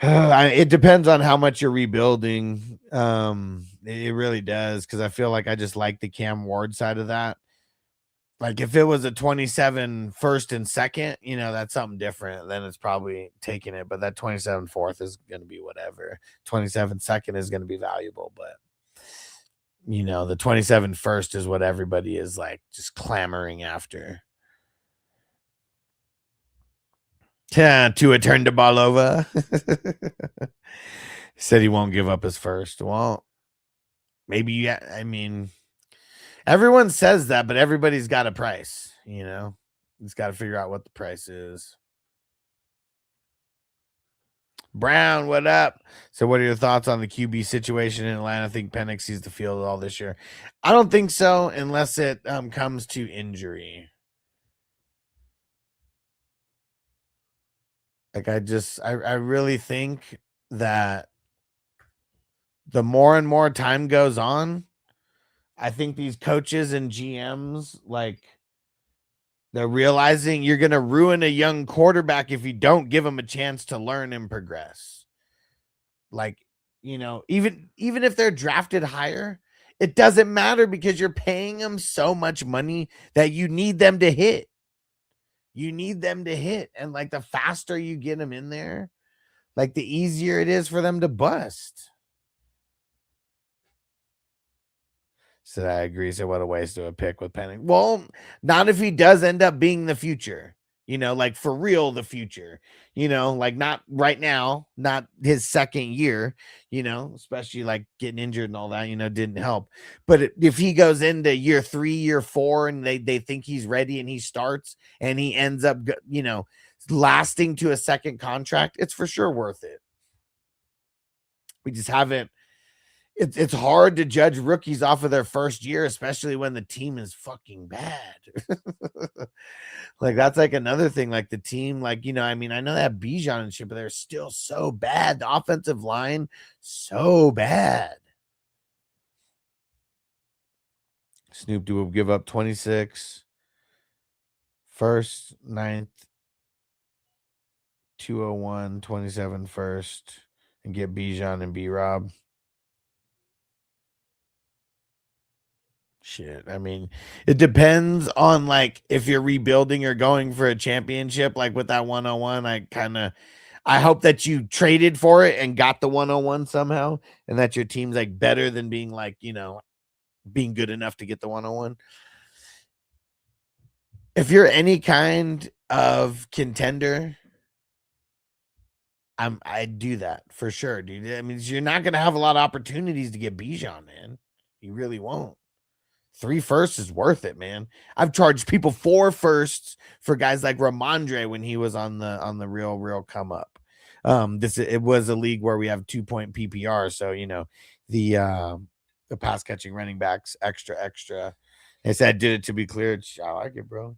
It depends on how much you're rebuilding. It really does, because I feel like I just like the Cam Ward side of that. Like if it was a 27 first and second, that's something different. Then it's probably taking it. But that 27 fourth is going to be whatever. 27 second is going to be valuable. But, the 27 first is what everybody is like just clamoring after. Tua turned the ball over. Said he won't give up his first. Well, maybe, everyone says that, but everybody's got a price, It's got to figure out what the price is. Brown, what up? So what are your thoughts on the QB situation in Atlanta? I think Penix sees the field all this year. I don't think so, unless it comes to injury. Like I really think that the more and more time goes on, I think these coaches and GMs, like, they're realizing you're going to ruin a young quarterback if you don't give him a chance to learn and progress. Like, even if they're drafted higher, it doesn't matter because you're paying them so much money that you need them to hit. And like the faster you get them in there, like the easier it is for them to bust. So I agree. So what a waste of a pick with Penix. Well, not if he does end up being the future, like for real, the future, like not right now, not his second year, especially like getting injured and all that, didn't help. But if he goes into year 3, year 4, and they think he's ready and he starts and he ends up, lasting to a second contract, it's for sure worth it. We just haven't. It's hard to judge rookies off of their first year, especially when the team is fucking bad. Like that's like another thing. Like the team, like, I know that Bijan and shit, but they're still so bad. The offensive line, so bad. Snoop Dogg will give up 26 first, 9th, 201, 27 first, and get Bijan and B-Rob. Shit. It depends on like if you're rebuilding or going for a championship, like with that 101. I hope that you traded for it and got the 101 somehow, and that your team's like better than being like, being good enough to get the 101. If you're any kind of contender, I do that for sure, dude. You're not gonna have a lot of opportunities to get Bijan, man. You really won't. 3 firsts is worth it, man. I've charged people 4 firsts for guys like Ramondre when he was on the real come up. It was a league where we have 2-point PPR, so the pass catching running backs extra. I said did it to be cleared. I like it, bro.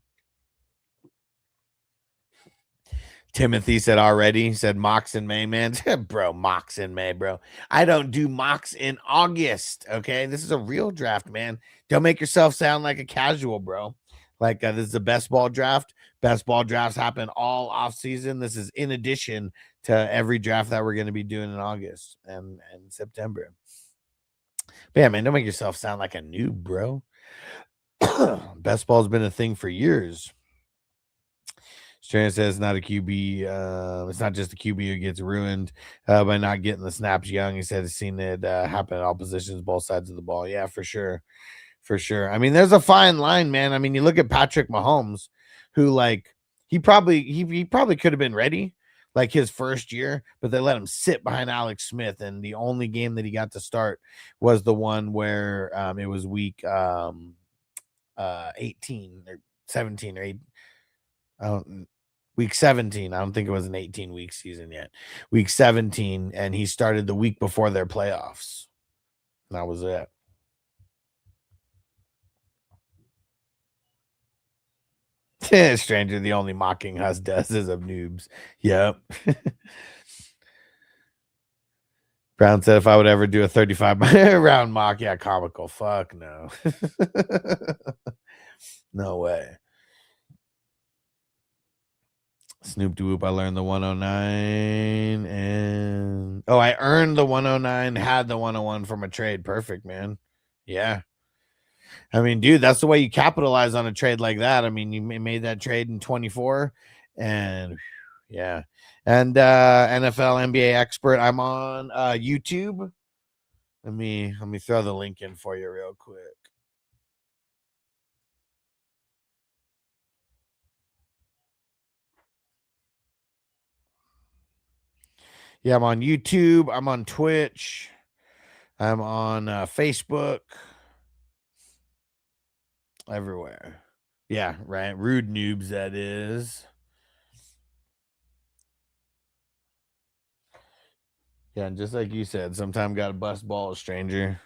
Timothy said already. He said mocks in May, man. Bro, mocks in May, bro. I don't do mocks in August, okay? This is a real draft, man. Don't make yourself sound like a casual, bro. Like, this is the best ball draft. Best ball drafts happen all off season. This is in addition to every draft that we're going to be doing in August and September. But yeah, man, don't make yourself sound like a noob, bro. Best ball's been a thing for years. Strand says not a QB. It's not just the QB who gets ruined by not getting the snaps young. He said he's seen it happen at all positions, both sides of the ball. Yeah, for sure. For sure. I mean, there's a fine line, man. I mean, you look at Patrick Mahomes, who like he probably could have been ready like his first year, but they let him sit behind Alex Smith, and the only game that he got to start was the one where it was week 18 or 17 or 8. Week 17. I don't think it was an 18-week season yet. Week 17, and he started the week before their playoffs. That was it. Stranger, the only mocking us does is of noobs. Yep. Brown said if I would ever do a 35 round mock, yeah, comical. Fuck no. No way. Snoop Doo-Whoop, I learned the 109 and I earned the 109, had the 101 from a trade. Perfect, man. Yeah. I mean, dude, that's the way you capitalize on a trade like that. I mean, you made that trade in 24 and yeah. And NFL NBA expert, I'm on YouTube. Let me throw the link in for you real quick. Yeah, I'm on YouTube. I'm on Twitch. I'm on Facebook. Everywhere. Yeah, right. Rude noobs, that is. Yeah, and just like you said, sometime got to bust balls, stranger.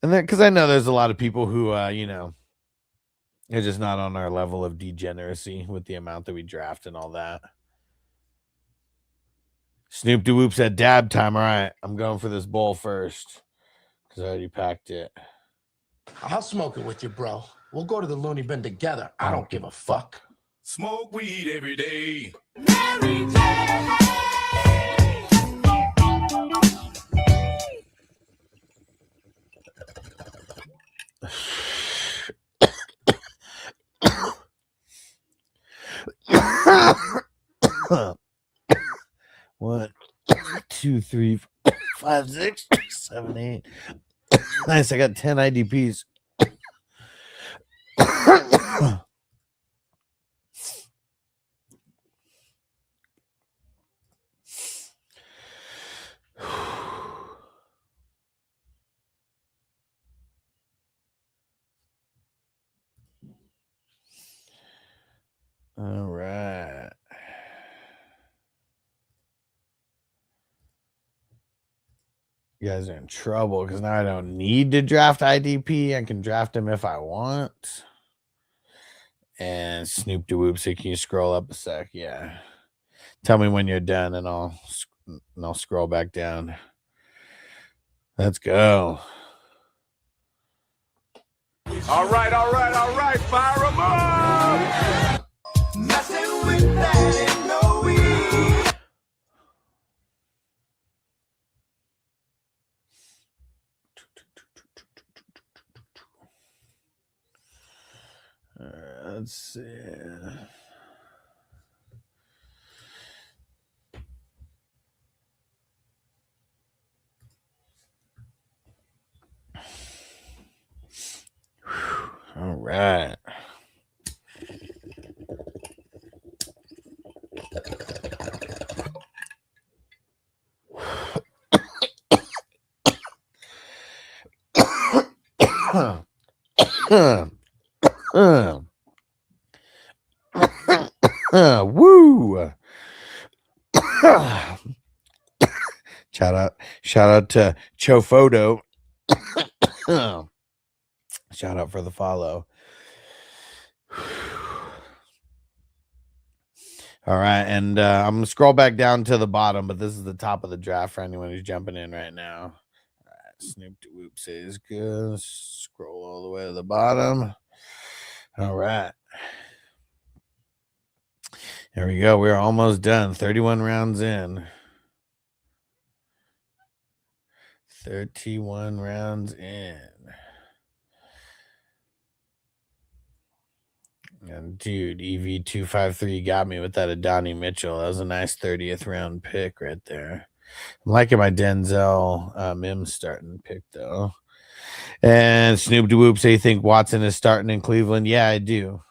And then, because I know there's a lot of people who, they're just not on our level of degeneracy with the amount that we draft and all that. Snoop Doo-Whoop said dab time. All right, I'm going for this bowl first because I already packed it. I'll smoke it with you, bro. We'll go to the loony bin together. I don't give a fuck. Smoke weed every day. Mary Jane. One, 2, 3, 5, 6, 7, 8. Nice, I got 10 IDPs. All right. You guys are in trouble because now I don't need to draft IDP. I can draft him if I want. And Snoop Doo-Whoop, so can you scroll up a sec? Yeah. Tell me when you're done and I'll scroll back down. Let's go. All right. Fire them up. Messing with that ain't no weed. Let's see. All right. Woo! Shout out to Chofoto. Shout out for the follow. All right, and I'm gonna scroll back down to the bottom, but this is the top of the draft for anyone who's jumping in right now. All right, Snoop Doo-Whoop says good. Scroll all the way to the bottom. All right. There we go. We're almost done. 31 rounds in. 31 rounds in. And dude, EV253 got me with that Adonai Mitchell. That was a nice 30th round pick right there. I'm liking my Denzel Mims starting pick though. And Snoop DeWhoop say you think Watson is starting in Cleveland? Yeah, I do.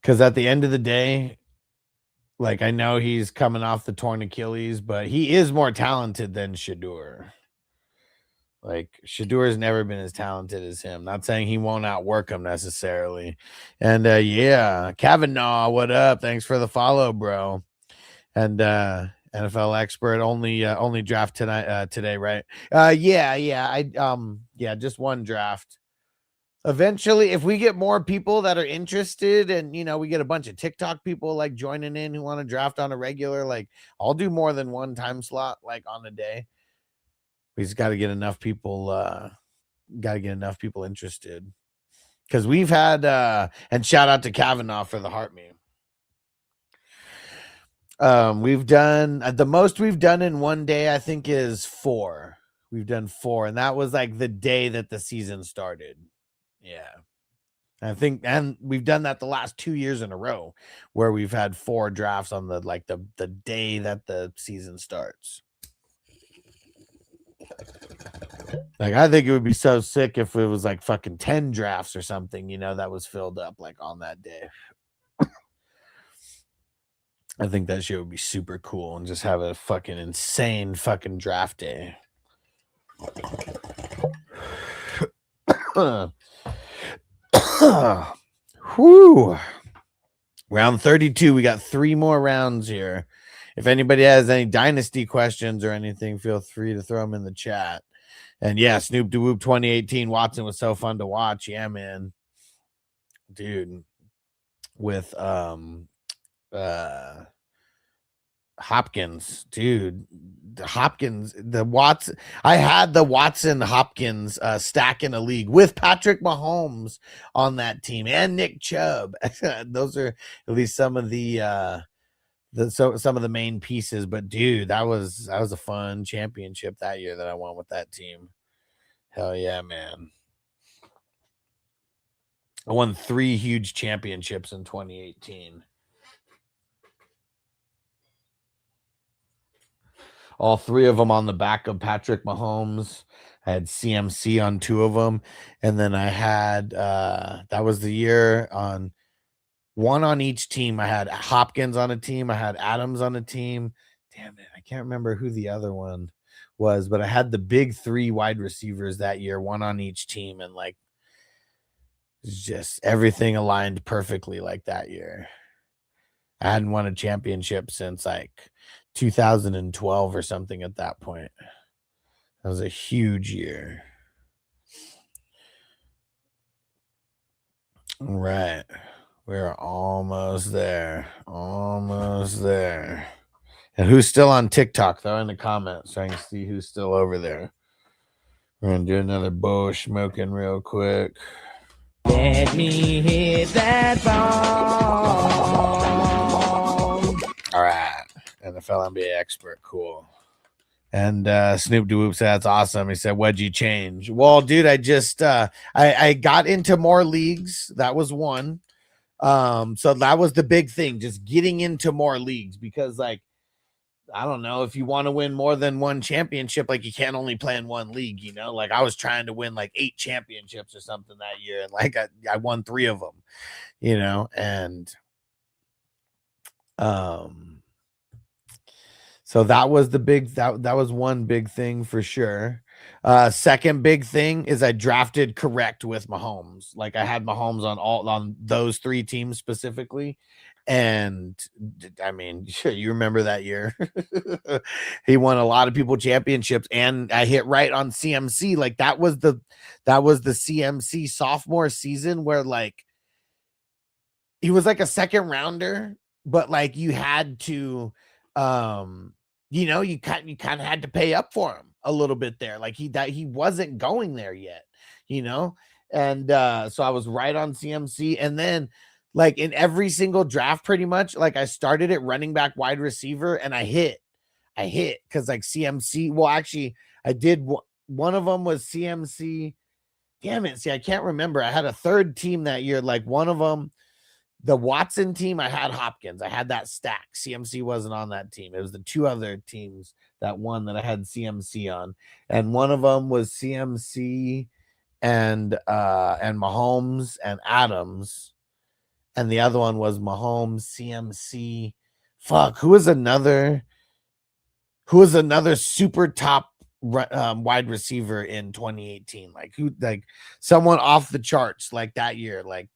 Because at the end of the day, like, I know he's coming off the torn Achilles, but he is more talented than Shedeur. Like, Shedeur has never been as talented as him. Not saying he won't outwork him necessarily. And yeah, Kavanaugh, what up? Thanks for the follow, bro. And NFL expert only draft tonight today, right? Yeah, just one draft. Eventually, if we get more people that are interested and, you know, we get a bunch of TikTok people like joining in who want to draft on a regular, like, I'll do more than one time slot, like, on a day. We just got to get enough people, interested. Because we've had, and shout out to Kavanaugh for the heart meme. We've done, the most we've done in one day, I think, is 4. We've done 4. And that was like the day that the season started. Yeah. I think, and we've done that the last 2 years in a row where we've had 4 drafts on the day that the season starts. Like, I think it would be so sick if it was like fucking 10 drafts or something, you know, that was filled up like on that day. I think that shit would be super cool and just have a fucking insane fucking draft day. Whew. Round 32. We got 3 more rounds here. If anybody has any dynasty questions or anything, feel free to throw them in the chat. And yeah, Snoop DeWhoop 2018 Watson was so fun to watch. Yeah, man. Dude. With Hopkins, dude. Hopkins, I had the Watson Hopkins stack in a league with Patrick Mahomes on that team and Nick Chubb. Those are at least some of some of the main pieces. But dude, that was a fun championship that year that I won with that team. Hell yeah, man. I won 3 huge championships in 2018. All 3 of them on the back of Patrick Mahomes. I had CMC on 2 of them. And then I had, that was the year on 1 on each team. I had Hopkins on a team. I had Adams on a team. Damn it. I can't remember who the other one was, but I had the big 3 wide receivers that year, 1 on each team. And like, just everything aligned perfectly like that year. I hadn't won a championship since like 2012 or something at that point. That was a huge year. All right. We're almost there. Almost there. And who's still on TikTok? Throw in the comments so I can see who's still over there. We're going to do another bow smoking real quick. Let me hit that ball. All right. NFL NBA expert. Cool. And Snoop DeWhoop said, that's awesome. He said, what'd you change? Well, dude, I just, I got into more leagues. That was one. So that was the big thing, just getting into more leagues because, like, I don't know, if you want to win more than one championship, like, you can't only play in one league, you know? Like, I was trying to win like 8 championships or something that year, and like I won 3 of them, you know? And so that was the big, that was one big thing for sure. Second big thing is I drafted correct with Mahomes. Like, I had Mahomes on those 3 teams specifically. And I mean, you remember that year. He won a lot of people championships, and I hit right on CMC. Like, that was the CMC sophomore season where, like, he was like a second rounder, but like you had to you know, you kind of had to pay up for him a little bit there. Like, he wasn't going there yet, you know? And so I was right on CMC. And then, like in every single draft, pretty much. Like I started at running back, wide receiver, and I hit because like CMC. Well, actually, I did. One of them was CMC. Damn it! See, I can't remember. I had a third team that year. Like one of them, the Watson team, I had Hopkins. I had that stack. CMC wasn't on that team. It was the two other teams that won that I had CMC on, and one of them was CMC and Mahomes and Adams, and the other one was Mahomes, CMC. Fuck, who was another super top wide receiver in 2018? Like who? Like someone off the charts like that year. Like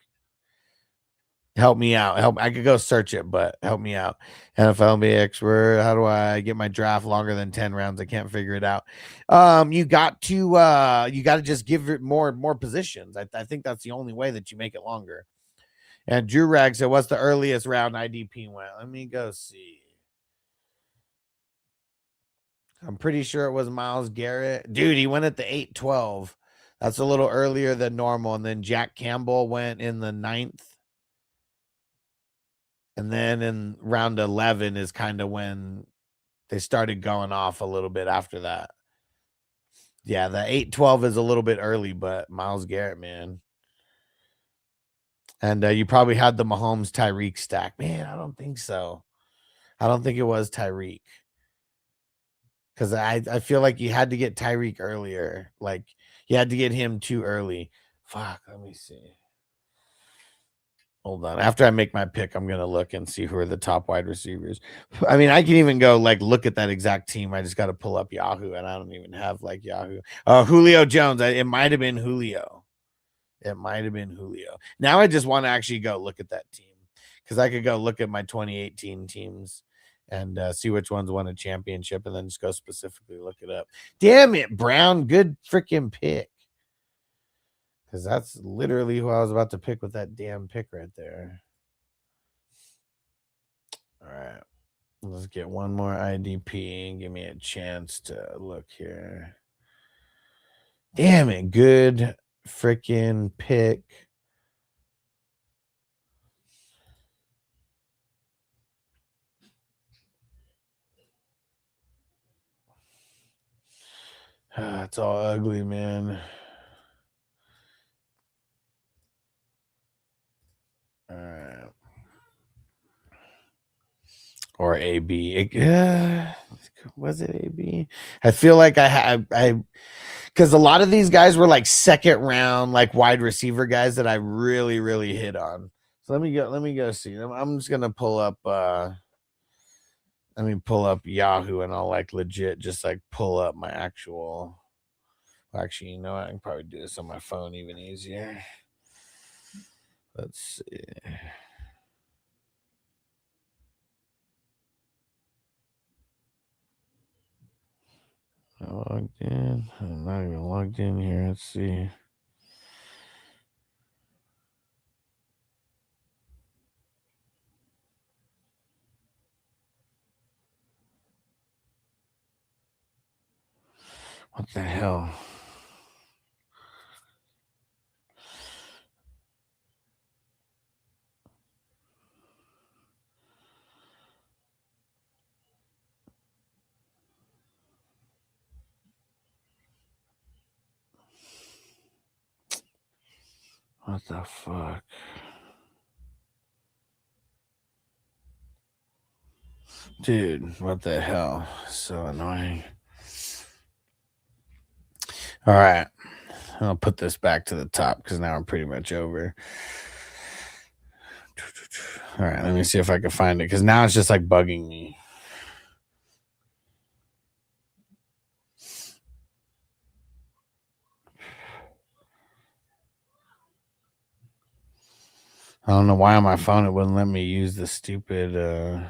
help me out. I could go search it, but help me out. NFL NBA expert. How do I get my draft longer than 10 rounds? I can't figure it out. You got to just give it more positions. I think that's the only way that you make it longer. And Drew Rag said, what's the earliest round IDP went? Let me go see. I'm pretty sure it was Myles Garrett. Dude, he went at the 8-12. That's a little earlier than normal. And then Jack Campbell went in the 9th. And then in round 11 is kind of when they started going off a little bit after that. Yeah, the 8-12 is a little bit early, but Myles Garrett, man. And you probably had the Mahomes Tyreek stack. Man, I don't think so. I don't think it was Tyreek. Because I feel like you had to get Tyreek earlier. Like, you had to get him too early. Fuck, let me see. Hold on. After I make my pick, I'm going to look and see who are the top wide receivers. I mean, I can even go, like, look at that exact team. I just got to pull up Yahoo, and I don't even have, like, Yahoo. Julio Jones. It might have been Julio. It might have been Julio. Now I just want to actually go look at that team. Because I could go look at my 2018 teams and see which ones won a championship and then just go specifically look it up. Damn it, Brown. Good freaking pick. Because that's literally who I was about to pick with that damn pick right there. All right. Let's get one more IDP and give me a chance to look here. Damn it. Good freaking pick. It's all ugly, man. All right. Or AB. Was it AB? I feel like I because a lot of these guys were like second round, like wide receiver guys that I really, really hit on. So let me go see. I'm just gonna pull up let me pull up Yahoo and I'll like legit just like pull up my actual. Actually, you know what? I can probably do this on my phone even easier. Let's see. I logged in. I'm not even logged in here. Let's see. What the hell? What the fuck? Dude, what the hell? So annoying. All right. I'll put this back to the top because now I'm pretty much over. All right, let me see if I can find it because now it's just like bugging me. I don't know why on my phone it wouldn't let me use the stupid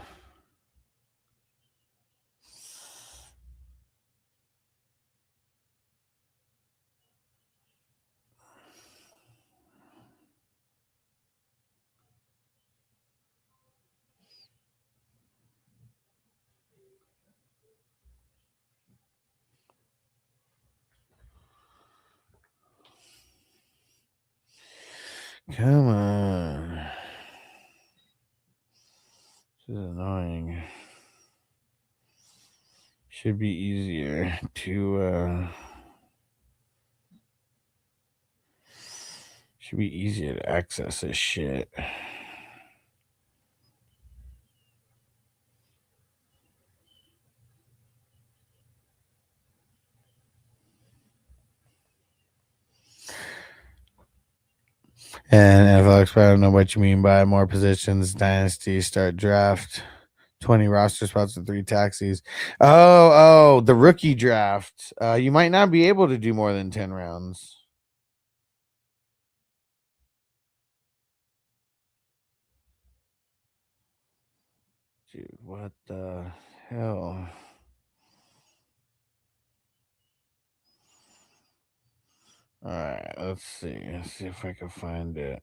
come on. annoying. Should be easier to access this shit. And NFL Expert, I don't know what you mean by more positions, dynasty, start draft, 20 roster spots and 3 taxis. Oh, the rookie draft. You might not be able to do more than 10 rounds. Dude, what the hell? All right, let's see. Let's see if I can find it.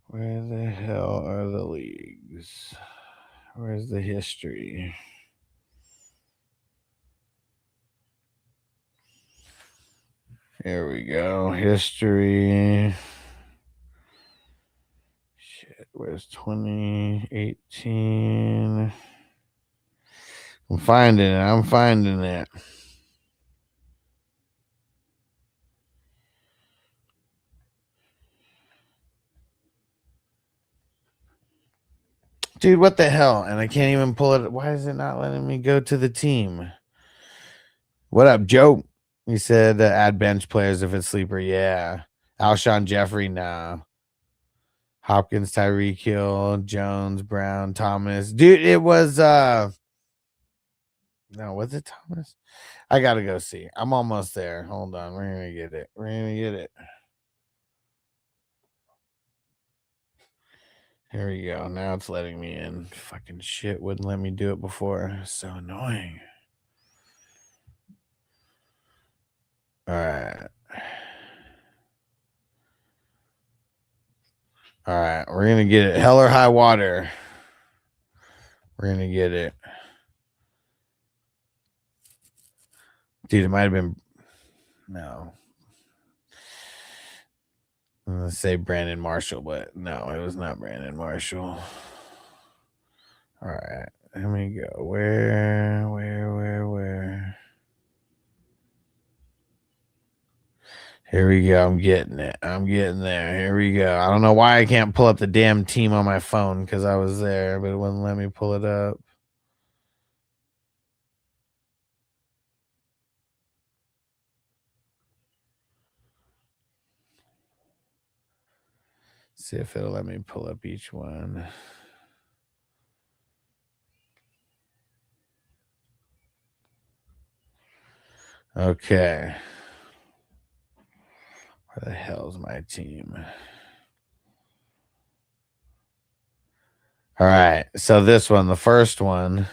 Where the hell are the leagues? Where's the history? Here we go. History. Shit, where's 2018? I'm finding it. Dude, what the hell? And I can't even pull it. Why is it not letting me go to the team? What up, Joe? He said add bench players if it's sleeper. Yeah. Alshon Jeffrey, nah. Hopkins, Tyreek Hill, Jones, Brown, Thomas. Dude, it was no, was it Thomas? I gotta go see. I'm almost there. Hold on. We're gonna get it. Here we go. Now it's letting me in. Fucking shit wouldn't let me do it before. So annoying. All right. We're going to get it. Hell or high water. We're going to get it. Dude, it might have been. No. I'm going to say Brandon Marshall, but no, it was not Brandon Marshall. All right. Let me go. Where? Here we go. I'm getting it. I'm getting there. Here we go. I don't know why I can't pull up the damn team on my phone because I was there, but it wouldn't let me pull it up. See if it'll let me pull up each one. Okay. Where the hell's my team? All right. So this one, the first one,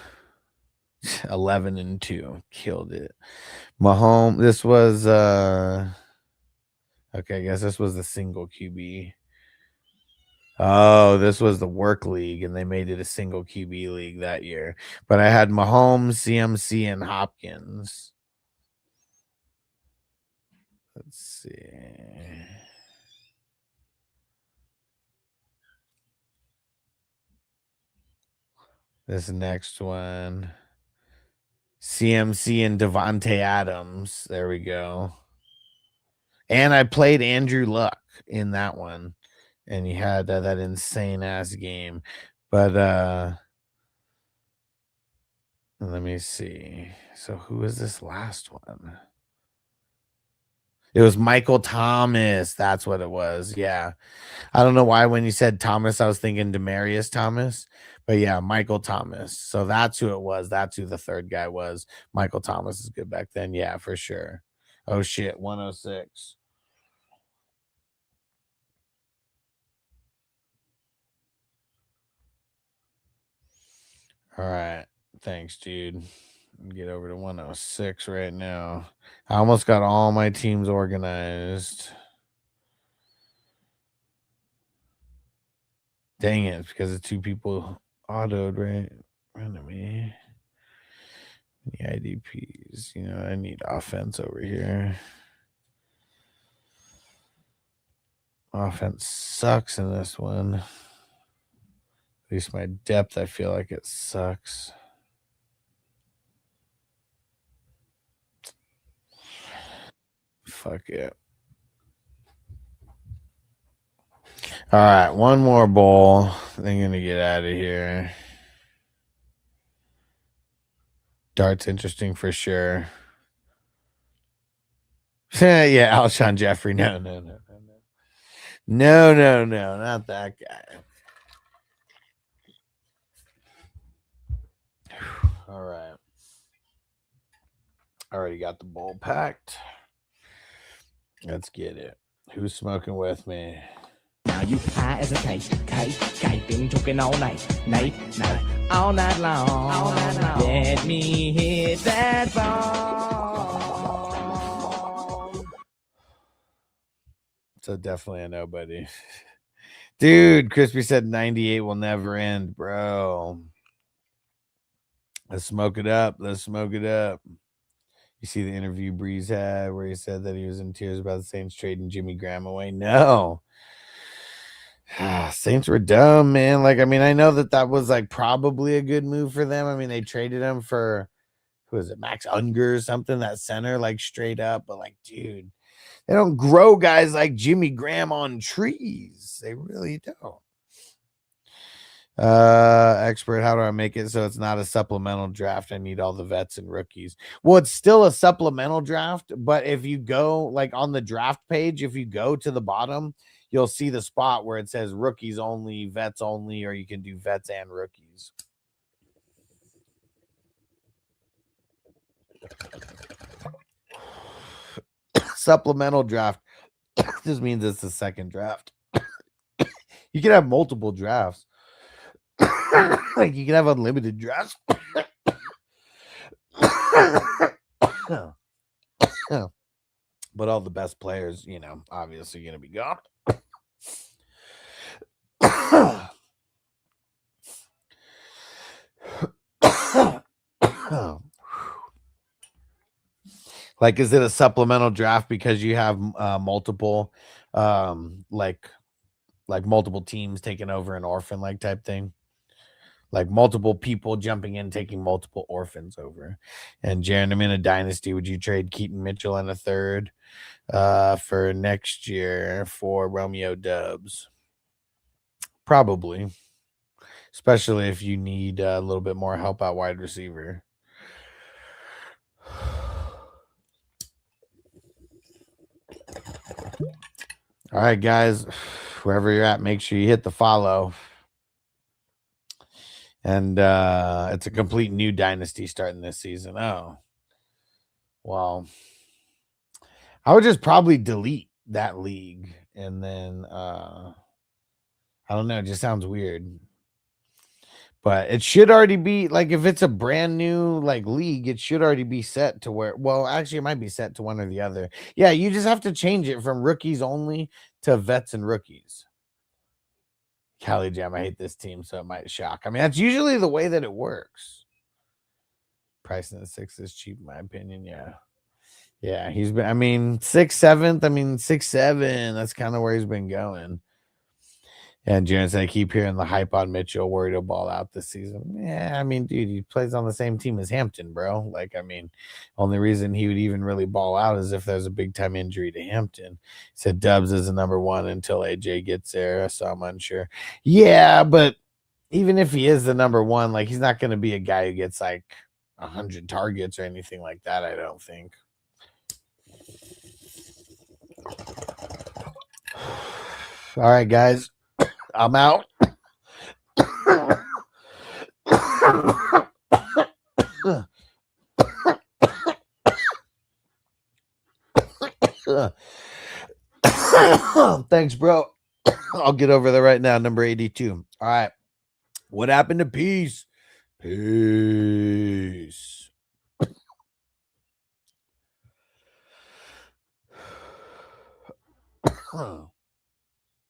11-2. Killed it. Mahomes, this was okay, I guess this was the single QB. Oh, this was the work league, and they made it a single QB league that year. But I had Mahomes, CMC, and Hopkins. Let's see. This next one. CMC and Devontae Adams. There we go. And I played Andrew Luck in that one. And he had that insane ass game. But let me see. So who is this last one? It was Michael Thomas. That's what it was. Yeah. I don't know why when you said Thomas, I was thinking Demaryius Thomas. But yeah, Michael Thomas. So that's who it was. That's who the third guy was. Michael Thomas is good back then. Yeah, for sure. Oh, shit. 106. All right. Thanks, dude. Get over to 106 right now. I almost got all my teams organized. Dang it, because the 2 people autoed right in front of me. The IDPs. You know, I need offense over here. Offense sucks in this one. At least my depth, I feel like it sucks. Fuck it. All right, one more bowl. Then gonna get out of here. Dart's interesting for sure. Yeah, Alshon Jeffrey. No, not that guy. All right. Already got the bowl packed. Let's get it. Who's smoking with me? Now you high as a kite, been talking all night, all night long. Let me hit that ball. So definitely a nobody. Dude, Crispy said 98 will never end, bro. Let's smoke it up. You see the interview Breeze had where he said that he was in tears about the Saints trading Jimmy Graham away? No. Saints were dumb, man. Like, I mean, I know that was like probably a good move for them. I mean, they traded him for, who is it, Max Unger or something, that center, like straight up. But like, dude, they don't grow guys like Jimmy Graham on trees. They really don't. Expert, how do I make it so it's not a supplemental draft? I need all the vets and rookies. Well, it's still a supplemental draft, but if you go like on the draft page, if you go to the bottom, you'll see the spot where it says rookies only, vets only, or you can do vets and rookies. Supplemental draft just means it's the second draft. You can have multiple drafts. Like you can have unlimited drafts. But all the best players, you know, obviously going to be gone. Like, is it a supplemental draft because you have multiple, like multiple teams taking over an orphan like type thing? Like multiple people jumping in, taking multiple orphans over. And Jaron, I'm in a dynasty. Would you trade Keaton Mitchell in a third for next year for Romeo Dubs? Probably. Especially if you need a little bit more help out wide receiver. All right, guys. Wherever you're at, make sure you hit the follow. And it's a complete new dynasty starting this season. Oh, well, I would just probably delete that league. And then, I don't know. It just sounds weird. But it should already be, like, if it's a brand new, like, league, it should already be set to where, well, actually, it might be set to one or the other. Yeah, you just have to change it from rookies only to vets and rookies. Cali Jam, I hate this team, so it might shock. I mean, that's usually the way that it works. Price in the 6 is cheap, in my opinion. Yeah. Yeah, he's been, I mean, 6th, 7th. I mean, 6, 7. That's kind of where he's been going. And Jaron said, I keep hearing the hype on Mitchell, worried he'll ball out this season. Yeah, I mean, dude, he plays on the same team as Hampton, bro. Like, I mean, only reason he would even really ball out is if there's a big-time injury to Hampton. He said Dubs is the number 1 until AJ gets there, so I'm unsure. Yeah, but even if he is the number 1, like, he's not going to be a guy who gets, like, 100 targets or anything like that, I don't think. All right, guys. I'm out. Thanks, bro. I'll get over there right now. Number 82. All right. What happened to peace? Peace.